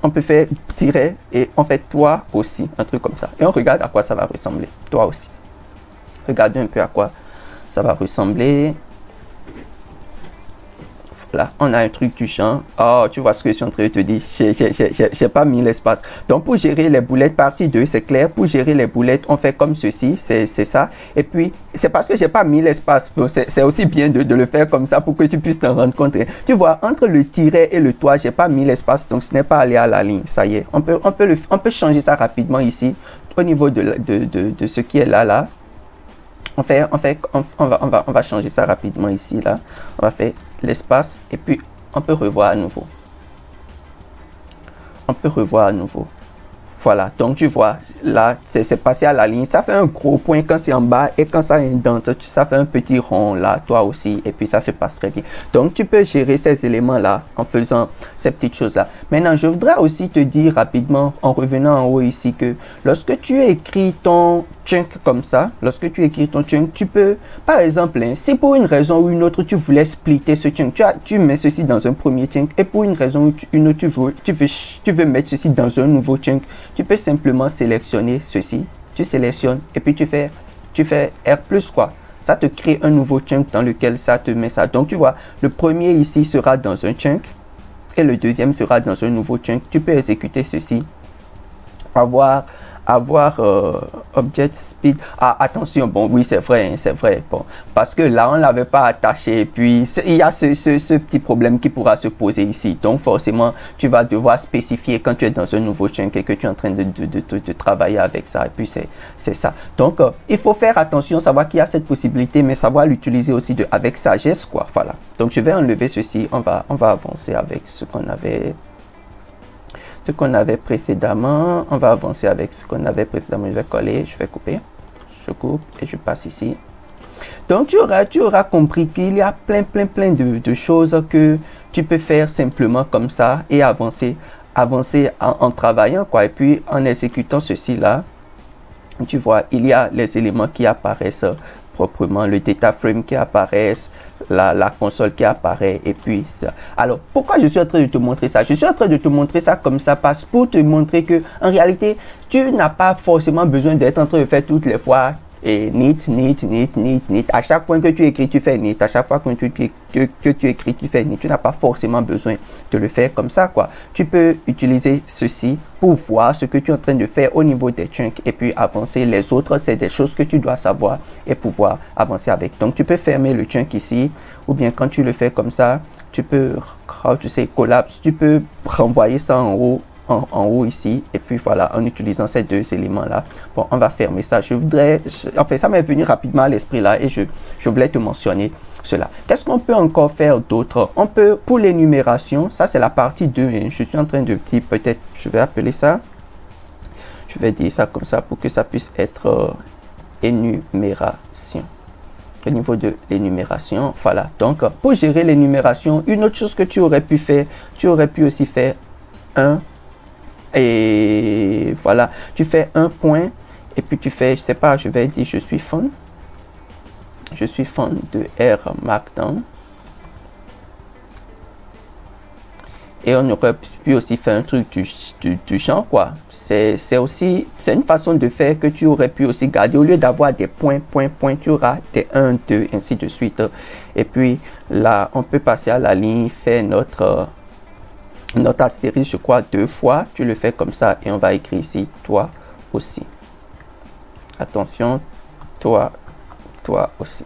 on peut faire tirer et on fait toi aussi, un truc comme ça. Et on regarde à quoi ça va ressembler, toi aussi. Regardez un peu à quoi ça va ressembler. Là, on a un truc du genre. Oh, tu vois ce que je suis en train de te dire. J'ai pas mis l'espace. Donc, pour gérer les boulettes, partie 2, c'est clair. Pour gérer les boulettes, on fait comme ceci. C'est ça. Et puis, c'est parce que j'ai pas mis l'espace. C'est aussi bien de le faire comme ça pour que tu puisses t'en rendre compte. Tu vois, entre le tiret et le toit, j'ai pas mis l'espace. Donc, ce n'est pas aller à la ligne. Ça y est. On peut changer ça rapidement ici. Au niveau de ce qui est là. On va changer ça rapidement ici, là. On va faire l'espace et puis on peut revoir à nouveau. Voilà, donc tu vois, là, c'est passé à la ligne. Ça fait un gros point quand c'est en bas et quand ça indente, ça fait un petit rond là, toi aussi, et puis ça se passe très bien. Donc, tu peux gérer ces éléments-là en faisant ces petites choses-là. Maintenant, je voudrais aussi te dire rapidement, en revenant en haut ici, que lorsque tu écris ton chunk comme ça, tu peux, par exemple, si pour une raison ou une autre, tu voulais splitter ce chunk, tu mets ceci dans un premier chunk et pour une raison ou une autre, tu veux mettre ceci dans un nouveau chunk. Tu peux simplement sélectionner ceci, tu sélectionnes et puis tu fais R+, quoi. Ça te crée un nouveau chunk dans lequel ça te met ça. Donc tu vois, le premier ici sera dans un chunk et le deuxième sera dans un nouveau chunk. Tu peux exécuter ceci, avoir object speed. Ah, attention, bon, oui, c'est vrai, bon, parce que là, on ne l'avait pas attaché, et puis il y a ce petit problème qui pourra se poser ici. Donc, forcément, tu vas devoir spécifier quand tu es dans un nouveau chunk et que tu es en train de travailler avec ça, et puis c'est ça. Donc, il faut faire attention, savoir qu'il y a cette possibilité, mais savoir l'utiliser aussi avec sagesse, quoi, voilà. Donc, je vais enlever ceci, on va avancer avec ce qu'on avait précédemment. On va avancer avec ce qu'on avait précédemment. Je vais coller, je vais couper, je coupe et je passe ici. Donc tu auras compris qu'il y a plein de choses que tu peux faire simplement comme ça et avancer en travaillant, quoi. Et puis en exécutant ceci là, tu vois, il y a les éléments qui apparaissent proprement, le data frame qui apparaît, la console qui apparaît, et puis ça. Alors, pourquoi je suis en train de te montrer ça? Je suis en train de te montrer ça comme ça, parce pour te montrer que en réalité, tu n'as pas forcément besoin d'être en train de faire toutes les fois et neat. À chaque point que tu écris, tu fais neat. À chaque fois que tu écris, tu fais neat. Tu n'as pas forcément besoin de le faire comme ça, quoi. Tu peux utiliser ceci pour voir ce que tu es en train de faire au niveau des chunks et puis avancer. Les autres, c'est des choses que tu dois savoir et pouvoir avancer avec. Donc, tu peux fermer le chunk ici, ou bien quand tu le fais comme ça, tu peux, collapse, tu peux renvoyer ça en haut ici, et puis voilà, en utilisant ces deux éléments là. Bon, on va fermer ça. En fait, ça m'est venu rapidement à l'esprit là et je voulais te mentionner cela. Qu'est-ce qu'on peut encore faire d'autre? On peut, pour l'énumération, ça c'est la partie 2, hein. Je suis en train de peut-être, je vais appeler ça Je vais dire ça comme ça pour que ça puisse être énumération. Au niveau de l'énumération, voilà. Donc, pour gérer l'énumération, une autre chose que tu aurais pu faire, tu aurais pu aussi faire un, et voilà, tu fais un point, et puis tu fais, je sais pas, je vais dire, je suis fan de R Markdown. Et on aurait pu aussi faire un truc du genre, quoi. C'est une façon de faire que tu aurais pu aussi garder. Au lieu d'avoir des points, tu auras des 1, 2, ainsi de suite. Et puis là, on peut passer à la ligne, faire notre astérisque, je crois, 2 fois. Tu le fais comme ça et on va écrire ici, toi aussi. Attention, toi aussi.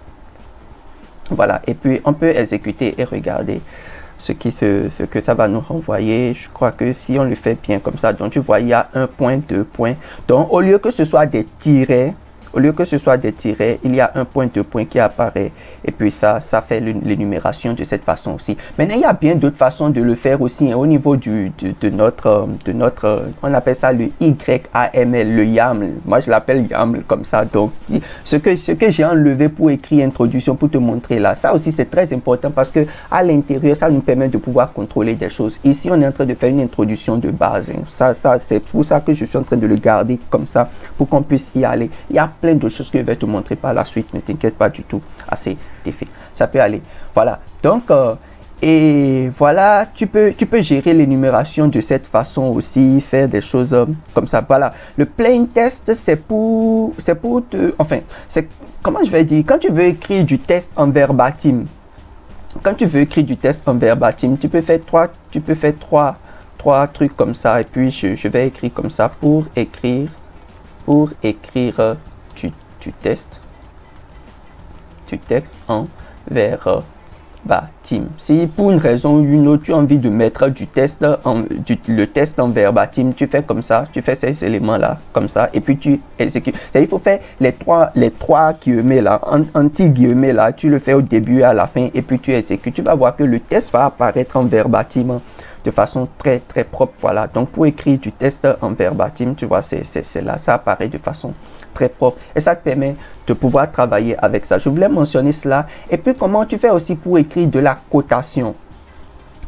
Voilà, et puis on peut exécuter et regarder ce que ça va nous renvoyer. Je crois que si on le fait bien comme ça, donc tu vois, il y a 1 point, 2 points. Donc au lieu que ce soit des tirets, il y a 1 point, 2 points qui apparaît. Et puis ça fait l'énumération de cette façon aussi. Maintenant, il y a bien d'autres façons de le faire aussi, hein, au niveau de notre, on appelle ça le YAML, le YAML. Moi, je l'appelle YAML comme ça. Donc, ce que j'ai enlevé pour écrire introduction, pour te montrer là, ça aussi, c'est très important parce que à l'intérieur, ça nous permet de pouvoir contrôler des choses. Ici, on est en train de faire une introduction de base. Hein. Ça c'est pour ça que je suis en train de le garder comme ça, pour qu'on puisse y aller. Il y a plein de choses que je vais te montrer par la suite, ne t'inquiète pas du tout, assez défait, ça peut aller. Voilà, donc et voilà, tu peux gérer l'énumération de cette façon aussi, faire des choses comme ça. Voilà, le plain test, c'est pour enfin, c'est, comment je vais dire, quand tu veux écrire du test en verbatim, tu peux faire trois trucs comme ça, et puis je vais écrire comme ça pour écrire du texte en verbatim. Si pour une raison ou une autre tu as envie de mettre le test en verbatim, tu fais comme ça, tu fais ces éléments là comme ça et puis tu exécutes. Il faut faire les trois guillemets là, anti-guillemets là, tu le fais au début et à la fin et puis tu exécutes. Tu vas voir que le test va apparaître en verbatim de façon très propre. Voilà, donc pour écrire du test en verbatim, tu vois, c'est là, ça apparaît de façon très propre et ça te permet de pouvoir travailler avec ça. Je voulais mentionner cela. Et puis comment tu fais aussi pour écrire de la cotation?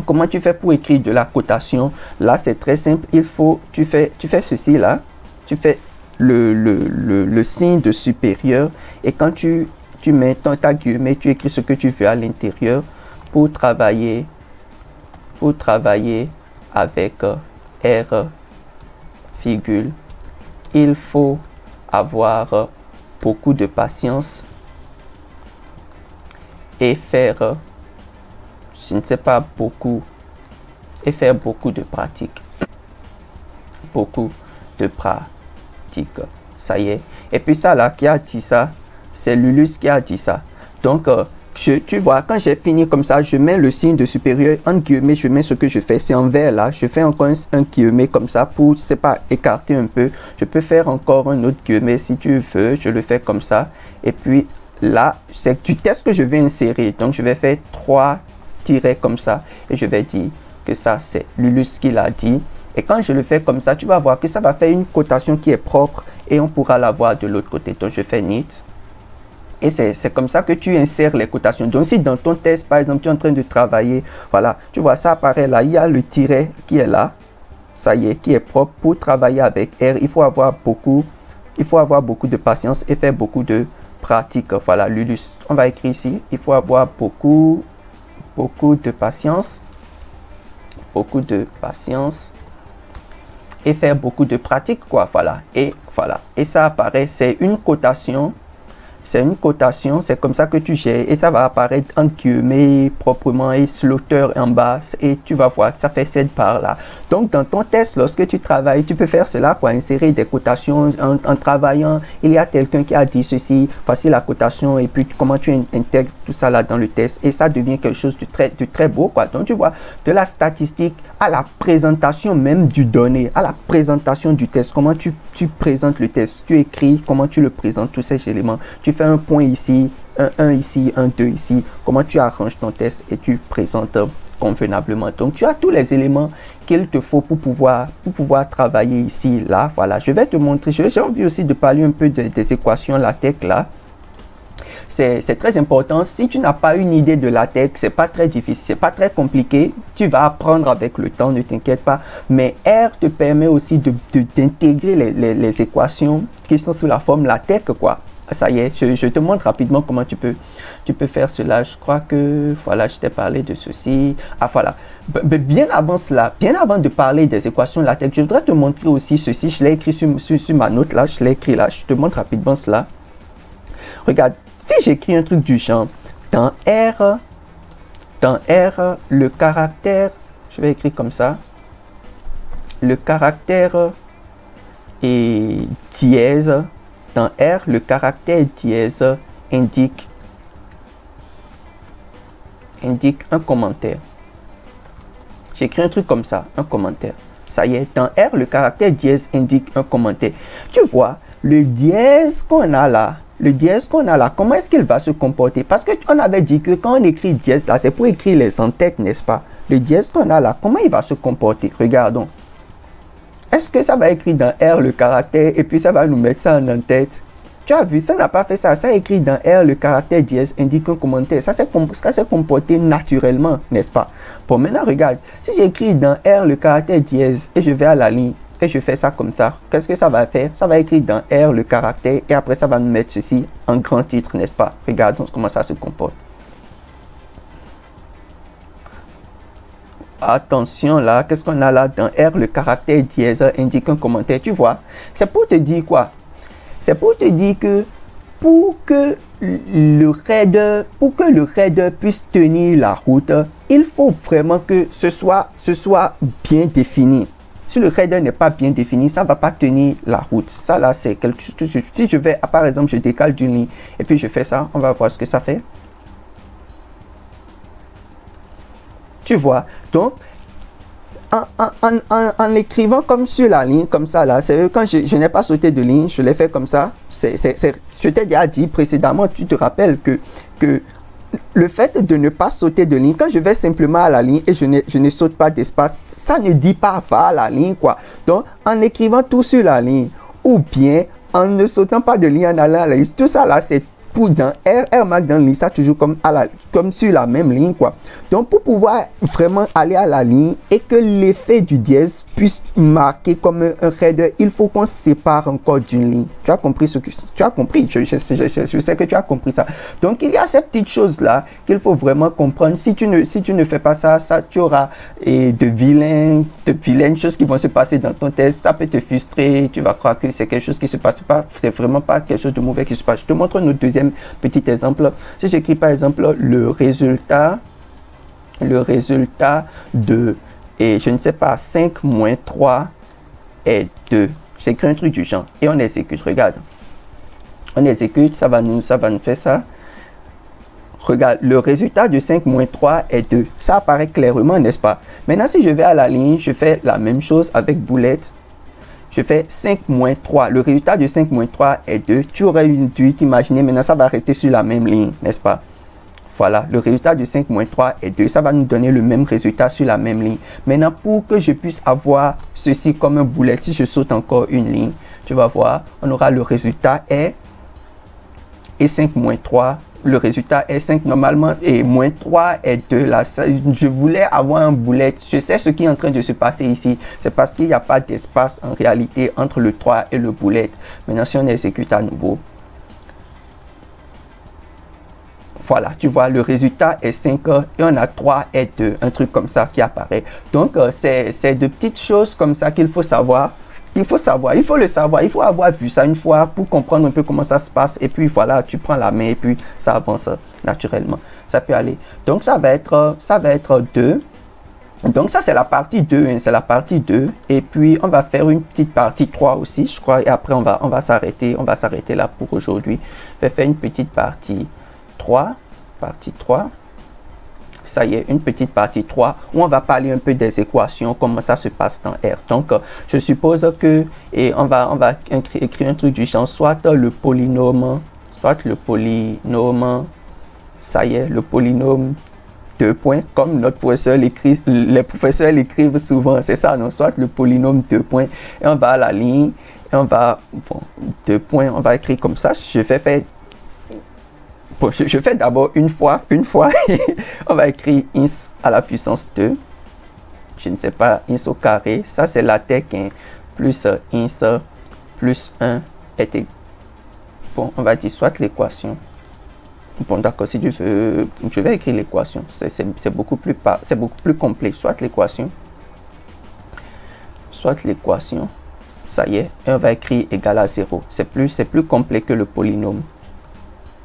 Comment tu fais pour écrire de la cotation? Là, c'est très simple. Tu fais ceci là, tu fais le signe de supérieur et quand tu mets ta guillemets, tu écris ce que tu veux à l'intérieur pour travailler avec R, virgule. Il faut avoir beaucoup de patience et faire, je ne sais pas beaucoup, et faire beaucoup de pratique. Beaucoup de pratique. Ça y est. Et puis ça là, qui a dit ça, c'est Lulus qui a dit ça. Donc, tu vois, quand j'ai fini comme ça, je mets le signe de supérieur, en guillemets, je mets ce que je fais, c'est en vert là, je fais encore un guillemet comme ça pour, je sais pas, écarter un peu. Je peux faire encore un autre guillemet si tu veux, je le fais comme ça. Et puis là, c'est du test que je vais insérer, donc je vais faire 3 tirets comme ça et je vais dire que ça c'est Lulus qui l'a dit. Et quand je le fais comme ça, tu vas voir que ça va faire une cotation qui est propre et on pourra la voir de l'autre côté. Donc je fais neat. Et c'est comme ça que tu insères les cotations. Donc si dans ton test, par exemple, tu es en train de travailler, voilà, tu vois, ça apparaît là, il y a le tiret qui est là, ça y est, qui est propre. Pour travailler avec R, il faut avoir beaucoup de patience et faire beaucoup de pratique. Voilà, Lulus, on va écrire ici, il faut avoir beaucoup de patience, et faire beaucoup de pratique, quoi, voilà. Et ça apparaît, c'est une cotation. C'est comme ça que tu gères et ça va apparaître en guillemets proprement et slaughter en bas et tu vas voir que ça fait cette barre là. Donc dans ton test, lorsque tu travailles, tu peux faire cela, quoi, insérer des cotations en travaillant. Il y a quelqu'un qui a dit ceci, voici la cotation et puis comment tu intègres tout ça là dans le test et ça devient quelque chose de très beau, quoi. Donc tu vois, de la statistique à la présentation même du donné, à la présentation du test, comment tu présentes le test, tu écris, comment tu le présentes, tous ces éléments. Tu fais un point ici, un 1 ici, un 2 ici, comment tu arranges ton test et tu présentes convenablement. Donc, tu as tous les éléments qu'il te faut pour pouvoir travailler ici, là. Voilà, je vais te montrer. J'ai envie aussi de parler un peu des équations LaTeX, là. C'est très important. Si tu n'as pas une idée de LaTeX, c'est pas très difficile, c'est pas très compliqué. Tu vas apprendre avec le temps, ne t'inquiète pas. Mais R te permet aussi d'intégrer les équations qui sont sous la forme LaTeX, quoi. Ça y est, je te montre rapidement comment tu peux faire cela. Je crois que, voilà, je t'ai parlé de ceci. Ah, voilà. Bien avant cela, bien avant de parler des équations LaTeX, je voudrais te montrer aussi ceci. Je l'ai écrit sur ma note, là. Je l'ai écrit là. Je te montre rapidement cela. Regarde. Si j'écris un truc du genre, dans R, le caractère, je vais écrire comme ça, le caractère est dièse, dans R, le caractère dièse indique un commentaire. J'écris un truc comme ça, un commentaire. Ça y est, dans R, le caractère dièse indique un commentaire. Tu vois, le dièse qu'on a là, comment est-ce qu'il va se comporter? Parce qu'on avait dit que quand on écrit dièse là, c'est pour écrire les en-têtes, n'est-ce pas? Le dièse qu'on a là, comment il va se comporter? Regardons. Est-ce que ça va écrire dans R le caractère et puis ça va nous mettre ça en en-tête? Tu as vu, ça n'a pas fait ça. Ça écrit dans R le caractère dièse indique un commentaire. Ça s'est comporté naturellement, n'est-ce pas? Bon, maintenant regarde. Si j'écris dans R le caractère dièse et je vais à la ligne, et je fais ça comme ça, qu'est-ce que ça va faire? Ça va écrire dans R le caractère et après ça va nous mettre ceci en grand titre, n'est-ce pas? Regardons comment ça se comporte. Attention là, qu'est-ce qu'on a là? Dans R le caractère dièse indique un commentaire. Tu vois, c'est pour te dire quoi? C'est pour te dire que pour que le header puisse tenir la route, il faut vraiment que ce soit bien défini. Si le header n'est pas bien défini, ça ne va pas tenir la route. Ça là, c'est quelque chose. Si je vais, par exemple, je décale d'une ligne et puis je fais ça, on va voir ce que ça fait. Tu vois, donc, en écrivant comme sur la ligne, comme ça là, c'est quand je n'ai pas sauté de ligne, je l'ai fait comme ça. Je t'ai déjà dit précédemment, tu te rappelles que le fait de ne pas sauter de ligne, quand je vais simplement à la ligne et je ne saute pas d'espace, ça ne dit pas va à la ligne, quoi. Donc, en écrivant tout sur la ligne, ou bien en ne sautant pas de ligne, en allant à la ligne, tout ça là, c'est pour dans R marque dans la ligne, ça toujours comme sur la même ligne, quoi. Donc, pour pouvoir vraiment aller à la ligne et que l'effet du dièse puisse marquer comme un header, il faut qu'on sépare encore d'une ligne. Tu as compris ce que tu as compris? Je sais que tu as compris ça. Donc, il y a ces petites choses-là qu'il faut vraiment comprendre. Si tu ne fais pas ça, tu auras de vilaines choses qui vont se passer dans ton test. Ça peut te frustrer. Tu vas croire que c'est quelque chose qui se passe pas. C'est vraiment pas quelque chose de mauvais qui se passe. Je te montre notre deuxième petit exemple. Si j'écris par exemple le résultat de, et je ne sais pas, 5 moins 3 est 2. J'écris un truc du genre et on exécute. Regarde. On exécute, ça va nous faire ça. Regarde, le résultat de 5 moins 3 est 2. Ça apparaît clairement, n'est-ce pas? Maintenant, si je vais à la ligne, je fais la même chose avec boulette. Je fais 5 moins 3. Le résultat de 5 moins 3 est 2. Tu aurais dû t'imaginer, maintenant ça va rester sur la même ligne, n'est-ce pas? Voilà, le résultat de 5 moins 3 est 2. Ça va nous donner le même résultat sur la même ligne. Maintenant, pour que je puisse avoir ceci comme un boulet, si je saute encore une ligne, tu vas voir, on aura le résultat est et 5 moins 3. Le résultat est 5 normalement et moins 3 est 2. Là, je voulais avoir un boulet. Je sais ce qui est en train de se passer ici. C'est parce qu'il n'y a pas d'espace en réalité entre le 3 et le boulet. Maintenant, si on exécute à nouveau. Voilà, tu vois, le résultat est 5 et on a 3 et 2. Un truc comme ça qui apparaît. Donc, c'est de petites choses comme ça qu'il faut savoir. Il faut le savoir, il faut avoir vu ça une fois pour comprendre un peu comment ça se passe. Et puis voilà, tu prends la main et puis ça avance naturellement. Ça peut aller. Donc ça va être 2. Donc ça c'est la partie 2, hein, c'est la partie 2. Et puis on va faire une petite partie 3 aussi, je crois. Et après on va s'arrêter là pour aujourd'hui. Je vais faire une petite partie 3. Partie 3. Ça y est, une petite partie 3 où on va parler un peu des équations, comment ça se passe dans R. Donc, je suppose que, et on va écrire un truc du genre, soit le polynôme, ça y est, le polynôme 2 points, comme notre professeur l'écrit, les professeurs l'écrivent souvent, c'est ça, non? Soit le polynôme 2 points, et on va à la ligne, et on va, bon, 2 points, on va écrire comme ça. Je vais faire, bon, je fais d'abord une fois, on va écrire ins à la puissance 2. Je ne sais pas, ins au carré, ça c'est la tech, hein, plus ins plus 1 est égal. Bon, on va dire soit l'équation. Bon, d'accord, si tu veux, je vais écrire l'équation. C'est beaucoup plus complet. Soit l'équation. Ça y est. Et on va écrire égal à 0. C'est plus complet que le polynôme.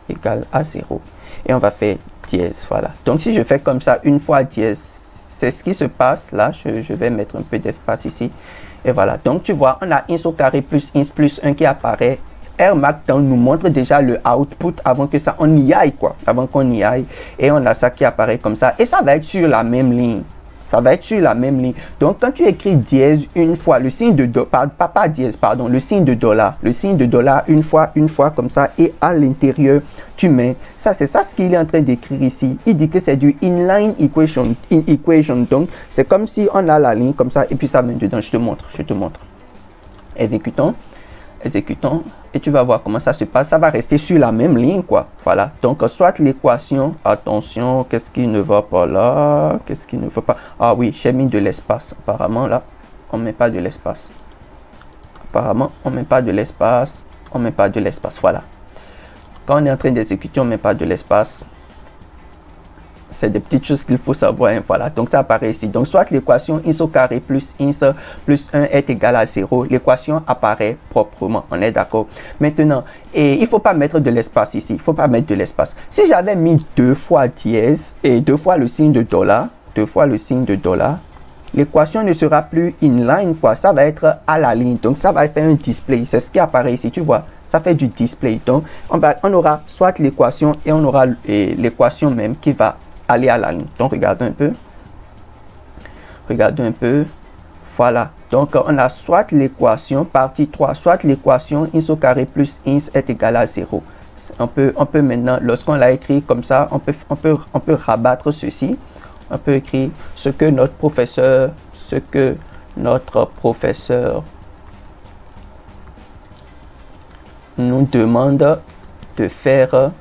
Égal à 0. Et on va faire dièse. Voilà. Donc, si je fais comme ça, une fois dièse, c'est ce qui se passe. Là, je vais mettre un peu d'espace ici. Et voilà. Donc, tu vois, on a ins au carré plus ins plus 1 qui apparaît. R Markdown nous montre déjà le output avant que ça, on y aille quoi, avant qu'on y aille. Et on a ça qui apparaît comme ça. Et ça va être sur la même ligne. Ça va être sur la même ligne. Donc, quand tu écris dièse une fois, le signe de dollar, pas dièse, pardon, le signe de dollar une fois comme ça. Et à l'intérieur, tu mets ça. C'est ça ce qu'il est en train d'écrire ici. Il dit que c'est du inline equation. Donc, c'est comme si on a la ligne comme ça. Et puis ça vient dedans. Je te montre. Exécutons. Et tu vas voir comment ça se passe. Ça va rester sur la même ligne, quoi. Voilà. Donc, soit l'équation, attention, qu'est-ce qui ne va pas là? Qu'est-ce qui ne va pas? Ah oui, j'ai mis de l'espace. Apparemment, là, on ne met pas de l'espace. Voilà. Quand on est en train d'exécuter, on ne met pas de l'espace. C'est des petites choses qu'il faut savoir, hein, voilà. Donc, ça apparaît ici. Donc, soit l'équation ins au carré plus ins plus 1 est égal à 0. L'équation apparaît proprement. On est d'accord? Maintenant, et il ne faut pas mettre de l'espace ici. Si j'avais mis 2 fois dièse et 2 fois le signe de dollar, l'équation ne sera plus inline, quoi. Ça va être à la ligne. Donc, ça va faire un display. C'est ce qui apparaît ici, tu vois. Ça fait du display. Donc, on aura soit l'équation et on aura l'équation même qui va aller à la ligne. Donc, regardons un peu. Voilà. Donc, on a soit l'équation, partie 3, soit l'équation ins au carré plus ins est égal à 0. On peut maintenant, lorsqu'on l'a écrit comme ça, on peut rabattre ceci. On peut écrire ce que notre professeur nous demande de faire.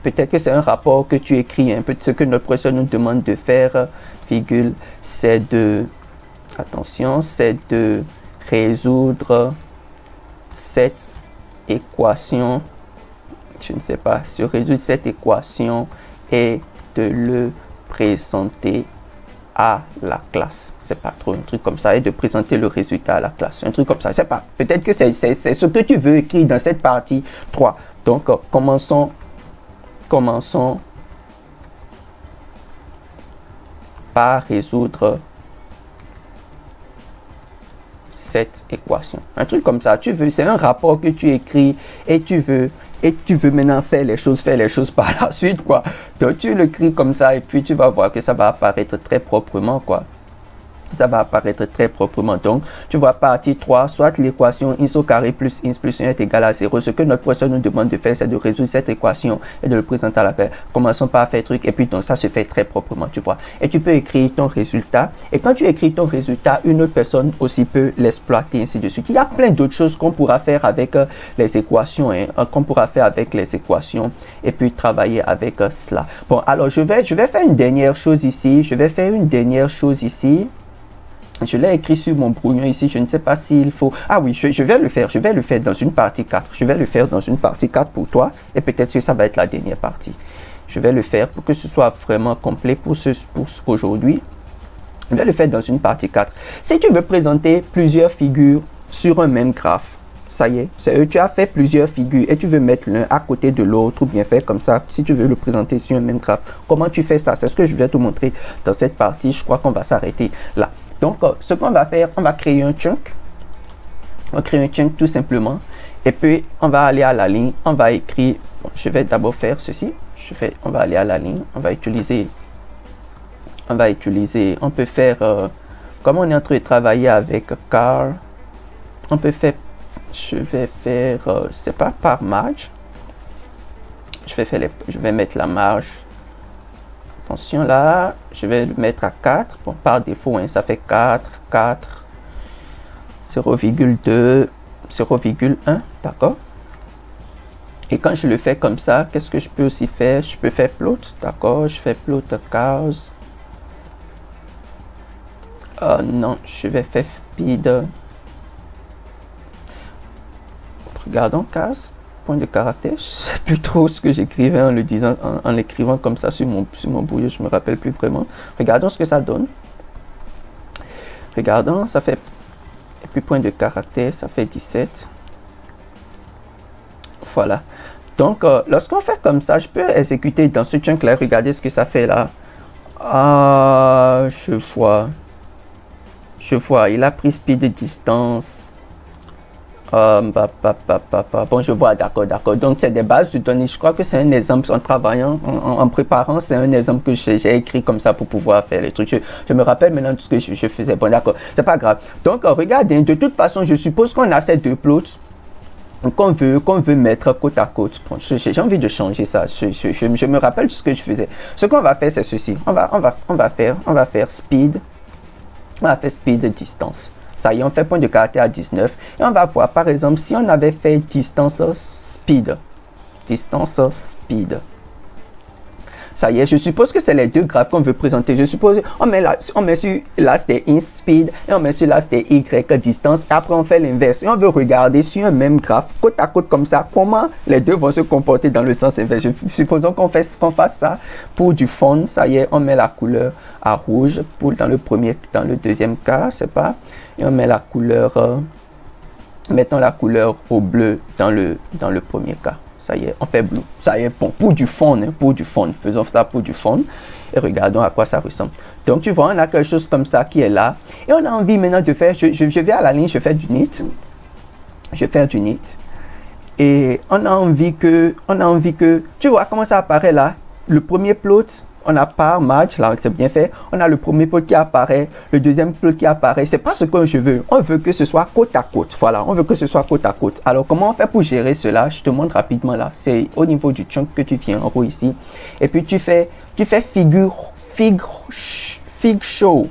Peut-être que c'est un rapport que tu écris, un peu ce que notre professeur nous demande de faire, virgule, c'est de résoudre cette équation, je ne sais pas, de résoudre cette équation et de le présenter à la classe. C'est pas trop un truc comme ça, et de présenter le résultat à la classe. Un truc comme ça, c'est pas. Peut-être que c'est ce que tu veux écrire dans cette partie 3. Donc, commençons par résoudre cette équation. Un truc comme ça, tu veux, c'est un rapport que tu écris et tu veux maintenant faire les choses par la suite, quoi. Donc, tu l'écris comme ça et puis tu vas voir que ça va apparaître très proprement, quoi. Ça va apparaître très proprement. Donc, tu vois, partie 3, soit l'équation ins au carré plus ins plus 1 est égal à 0. Ce que notre professeur nous demande de faire, c'est de résoudre cette équation et de le présenter à la classe. Commençons par faire truc. Et puis, donc, ça se fait très proprement, tu vois. Et tu peux écrire ton résultat. Et quand tu écris ton résultat, une autre personne aussi peut l'exploiter, ainsi de suite. Il y a plein d'autres choses qu'on pourra faire avec les équations, hein, et puis travailler avec cela. Bon, alors, je vais faire une dernière chose ici. Je l'ai écrit sur mon brouillon ici, je ne sais pas s'il faut... Ah oui, je vais le faire dans une partie 4. Je vais le faire dans une partie 4 pour toi et peut-être que ça va être la dernière partie. Je vais le faire pour que ce soit vraiment complet pour aujourd'hui. Je vais le faire dans une partie 4. Si tu veux présenter plusieurs figures sur un même graphe, ça y est, tu as fait plusieurs figures et tu veux mettre l'un à côté de l'autre ou bien faire comme ça, si tu veux le présenter sur un même graphe. Comment tu fais ça? C'est ce que je vais te montrer dans cette partie. Je crois qu'on va s'arrêter là. Donc, ce qu'on va faire, on va créer un chunk. On va créer un chunk tout simplement. Et puis, on va aller à la ligne. On va écrire, bon, je vais d'abord faire ceci. On va aller à la ligne. On va utiliser, on peut faire, comme on est en train de travailler avec car, on peut faire, je vais faire, c'est pas par marge. Je vais mettre la marge Attention là, je vais le mettre à 4. Bon, par défaut, hein, ça fait 4, 4, 0,2, 0,1, d'accord? Et quand je le fais comme ça, qu'est-ce que je peux aussi faire? Je peux faire plot, d'accord? Je fais plot cause. Non, je vais faire speed. Regardons case, point de caractère. Je sais plus trop ce que j'écrivais en le disant, en l'écrivant comme ça sur mon brouillon. Je me rappelle plus vraiment. Regardons ce que ça donne. Regardons, ça fait. Et puis point de caractère, ça fait 17. Voilà. Donc, lorsqu'on fait comme ça, je peux exécuter dans ce chunk là. Regardez ce que ça fait là. Ah, je vois. Je vois. Il a pris speed de distance. Bon, je vois. D'accord, d'accord. Donc, c'est des bases de données. Je crois que c'est un exemple en travaillant, en préparant. C'est un exemple que j'ai écrit comme ça pour pouvoir faire les trucs. Je me rappelle maintenant de ce que je faisais. Bon, d'accord. C'est pas grave. Donc, regardez. De toute façon, je suppose qu'on a ces deux plots qu'on veut mettre côte à côte. Bon, j'ai envie de changer ça. Je me rappelle de ce que je faisais. Ce qu'on va faire, c'est ceci. On va faire speed. On va faire speed distance. Ça y est, on fait point de caractère à 19. Et on va voir, par exemple, si on avait fait distance speed. Distance speed. Ça y est, je suppose que c'est les deux graphes qu'on veut présenter. Je suppose, on met sur là c'était in speed et on met sur là c'était y distance. Et après on fait l'inverse. Et on veut regarder sur un même graphe, côte à côte comme ça, comment les deux vont se comporter dans le sens inverse. Supposons qu'on fasse ça pour du fond. Ça y est, on met la couleur à rouge pour dans le deuxième cas, c'est pas. Et on met la couleur, mettons la couleur au bleu dans le premier cas. Ça y est, on fait bleu. Ça y est, bon, pour du fond, hein, pour du fond. Faisons ça pour du fond. Et regardons à quoi ça ressemble. Donc, tu vois, on a quelque chose comme ça qui est là. Et on a envie maintenant de faire, je vais à la ligne, je fais du knit. Je vais faire du knit. Et on a envie que, tu vois comment ça apparaît là? Le premier plot, on a par match, là c'est bien fait. On a le premier plot qui apparaît, le deuxième plot qui apparaît. C'est pas ce que je veux. On veut que ce soit côte à côte. Voilà, on veut que ce soit côte à côte. Alors, comment on fait pour gérer cela? Je te montre rapidement là. C'est au niveau du chunk que tu viens en haut ici. Et puis tu fais fig show.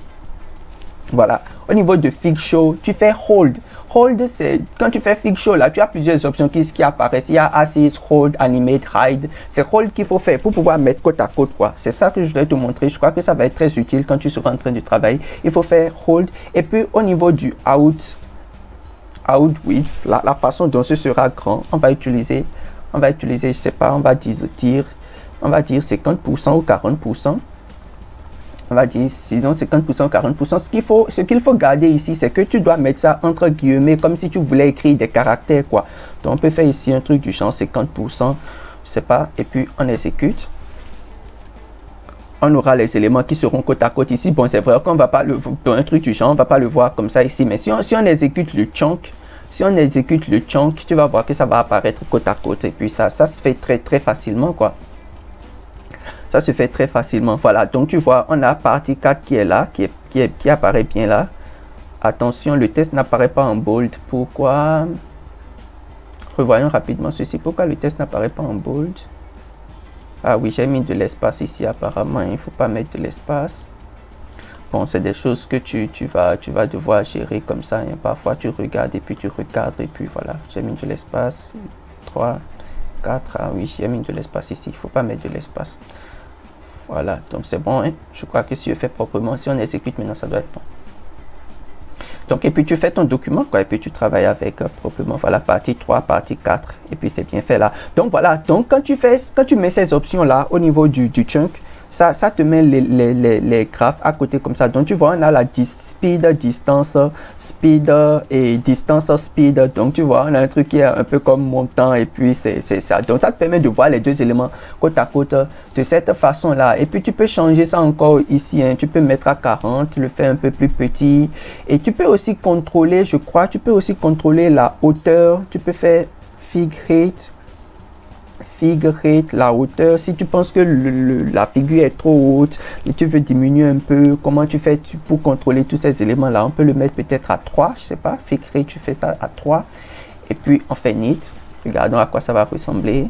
Voilà. Au niveau de fig show, tu fais hold. Hold, c'est quand tu fais fig show là, tu as plusieurs options qui apparaissent. Il y a assist, hold, animate, hide. C'est hold qu'il faut faire pour pouvoir mettre côte à côte quoi. C'est ça que je voulais te montrer. Je crois que ça va être très utile quand tu seras en train de travailler. Il faut faire hold. Et puis au niveau du out width, la façon dont ce sera grand, on va utiliser, je sais pas, on va dire 50% ou 40%. On va dire, disons 50% ou 40%. Ce qu'il faut garder ici, c'est que tu dois mettre ça entre guillemets, comme si tu voulais écrire des caractères, quoi. Donc, on peut faire ici un truc du genre 50%, je sais pas, et puis on exécute. On aura les éléments qui seront côte à côte ici. Bon, c'est vrai qu'on va pas le, dans un truc du genre, on va pas le voir comme ça ici, mais si on exécute le chunk, tu vas voir que ça va apparaître côte à côte, et puis ça se fait très, très facilement, quoi. Ça se fait très facilement. Voilà, donc tu vois, on a partie 4 qui est là, qui apparaît bien là. Attention, le test n'apparaît pas en bold. Pourquoi? Revoyons rapidement ceci. Pourquoi le test n'apparaît pas en bold? Ah oui, j'ai mis de l'espace ici apparemment. Il ne faut pas mettre de l'espace. Bon, c'est des choses que tu vas devoir gérer comme ça. Hein. Parfois, tu regardes et puis tu regardes et puis voilà. J'ai mis de l'espace. 3, 4. Ah oui, j'ai mis de l'espace ici. Il ne faut pas mettre de l'espace. Voilà, donc c'est bon, hein? Je crois que si je fais proprement, si on exécute maintenant, ça doit être bon. Donc, et puis tu fais ton document, quoi, et puis tu travailles avec proprement, voilà, partie 3, partie 4, et puis c'est bien fait là. Donc voilà, donc quand tu mets ces options-là au niveau du chunk, ça te met les graphes à côté comme ça. Donc tu vois, on a la speed, distance, speed et distance, speed. Donc tu vois, on a un truc qui est un peu comme montant et puis c'est ça. Donc ça te permet de voir les deux éléments côte à côte de cette façon-là. Et puis tu peux changer ça encore ici. Hein. Tu peux mettre à 40, le faire un peu plus petit. Et tu peux aussi contrôler, je crois, tu peux aussi contrôler la hauteur. Tu peux faire figure la hauteur. Si tu penses que la figure est trop haute et tu veux diminuer un peu, comment tu fais pour contrôler tous ces éléments là? On peut le mettre peut-être à 3, je sais pas, figure, tu fais ça à 3 et puis on fait knit. Regardons à quoi ça va ressembler.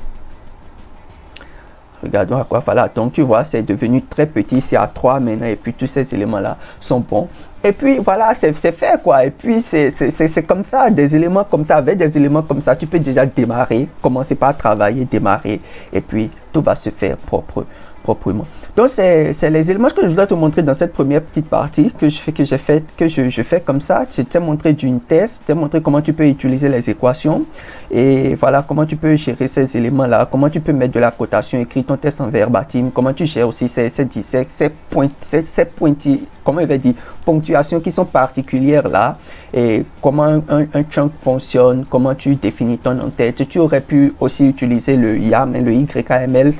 Regardons à quoi, voilà. Donc, tu vois, c'est devenu très petit. C'est à 3 maintenant. Et puis, tous ces éléments-là sont bons. Et puis, voilà, c'est fait, quoi. Et puis, c'est comme ça, des éléments comme ça. Avec des éléments comme ça, tu peux déjà démarrer, commencer par travailler, démarrer. Et puis, tout va se faire proprement. Donc, c'est les éléments que je dois te montrer dans cette première petite partie que je fais comme ça. Je t'ai montré d'une thèse, je t'ai montré comment tu peux utiliser les équations et voilà comment tu peux gérer ces éléments-là, comment tu peux mettre de la cotation, écrire ton test en verbatim, comment tu gères aussi ces comment il va dire, ponctuations qui sont particulières là, et comment un chunk fonctionne, comment tu définis ton en-tête. Tu aurais pu aussi utiliser le YAML, le YAML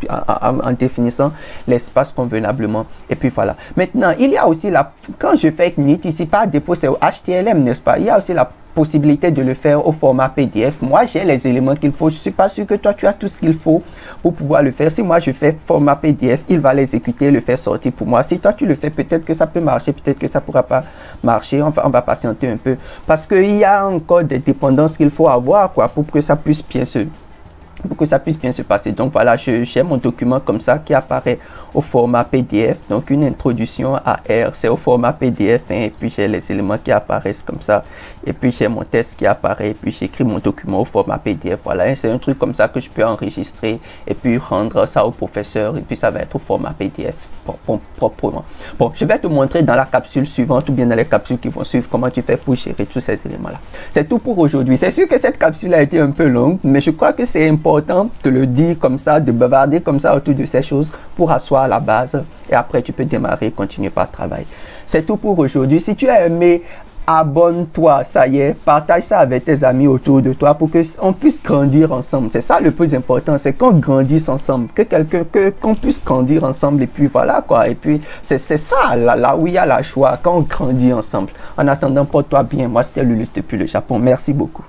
en définissant l'espace convenablement. Et puis voilà. Maintenant, il y a aussi quand je fais Knit, ici par défaut c'est au HTML, n'est-ce pas? Il y a aussi la possibilité de le faire au format PDF. Moi, j'ai les éléments qu'il faut. Je ne suis pas sûr que toi, tu as tout ce qu'il faut pour pouvoir le faire. Si moi, je fais format PDF, il va l'exécuter, le faire sortir pour moi. Si toi, tu le fais, peut-être que ça peut marcher, peut-être que ça ne pourra pas marcher. Enfin, on va patienter un peu. Parce qu'il y a encore des dépendances qu'il faut avoir, quoi, pour que ça puisse bien se passer. Donc voilà, j'ai mon document comme ça qui apparaît au format PDF. Donc une introduction à R, c'est au format PDF, hein, et puis j'ai les éléments qui apparaissent comme ça. Et puis j'ai mon test qui apparaît, et puis j'écris mon document au format PDF. Voilà, hein, c'est un truc comme ça que je peux enregistrer et puis rendre ça au professeur, et puis ça va être au format PDF proprement. Bon, je vais te montrer dans la capsule suivante ou bien dans les capsules qui vont suivre comment tu fais pour gérer tous ces éléments-là. C'est tout pour aujourd'hui. C'est sûr que cette capsule a été un peu longue, mais je crois que c'est important de le dire comme ça, de bavarder comme ça autour de ces choses pour asseoir la base et après tu peux démarrer et continuer par travail. C'est tout pour aujourd'hui. Si tu as aimé, abonne-toi, ça y est, partage ça avec tes amis autour de toi pour qu'on puisse grandir ensemble. C'est ça le plus important, c'est qu'on grandisse ensemble, qu'on puisse grandir ensemble et puis voilà quoi. Et puis c'est ça là où il y a la joie, quand on grandit ensemble. En attendant, porte-toi bien. Moi c'était Lulus depuis le Japon. Merci beaucoup.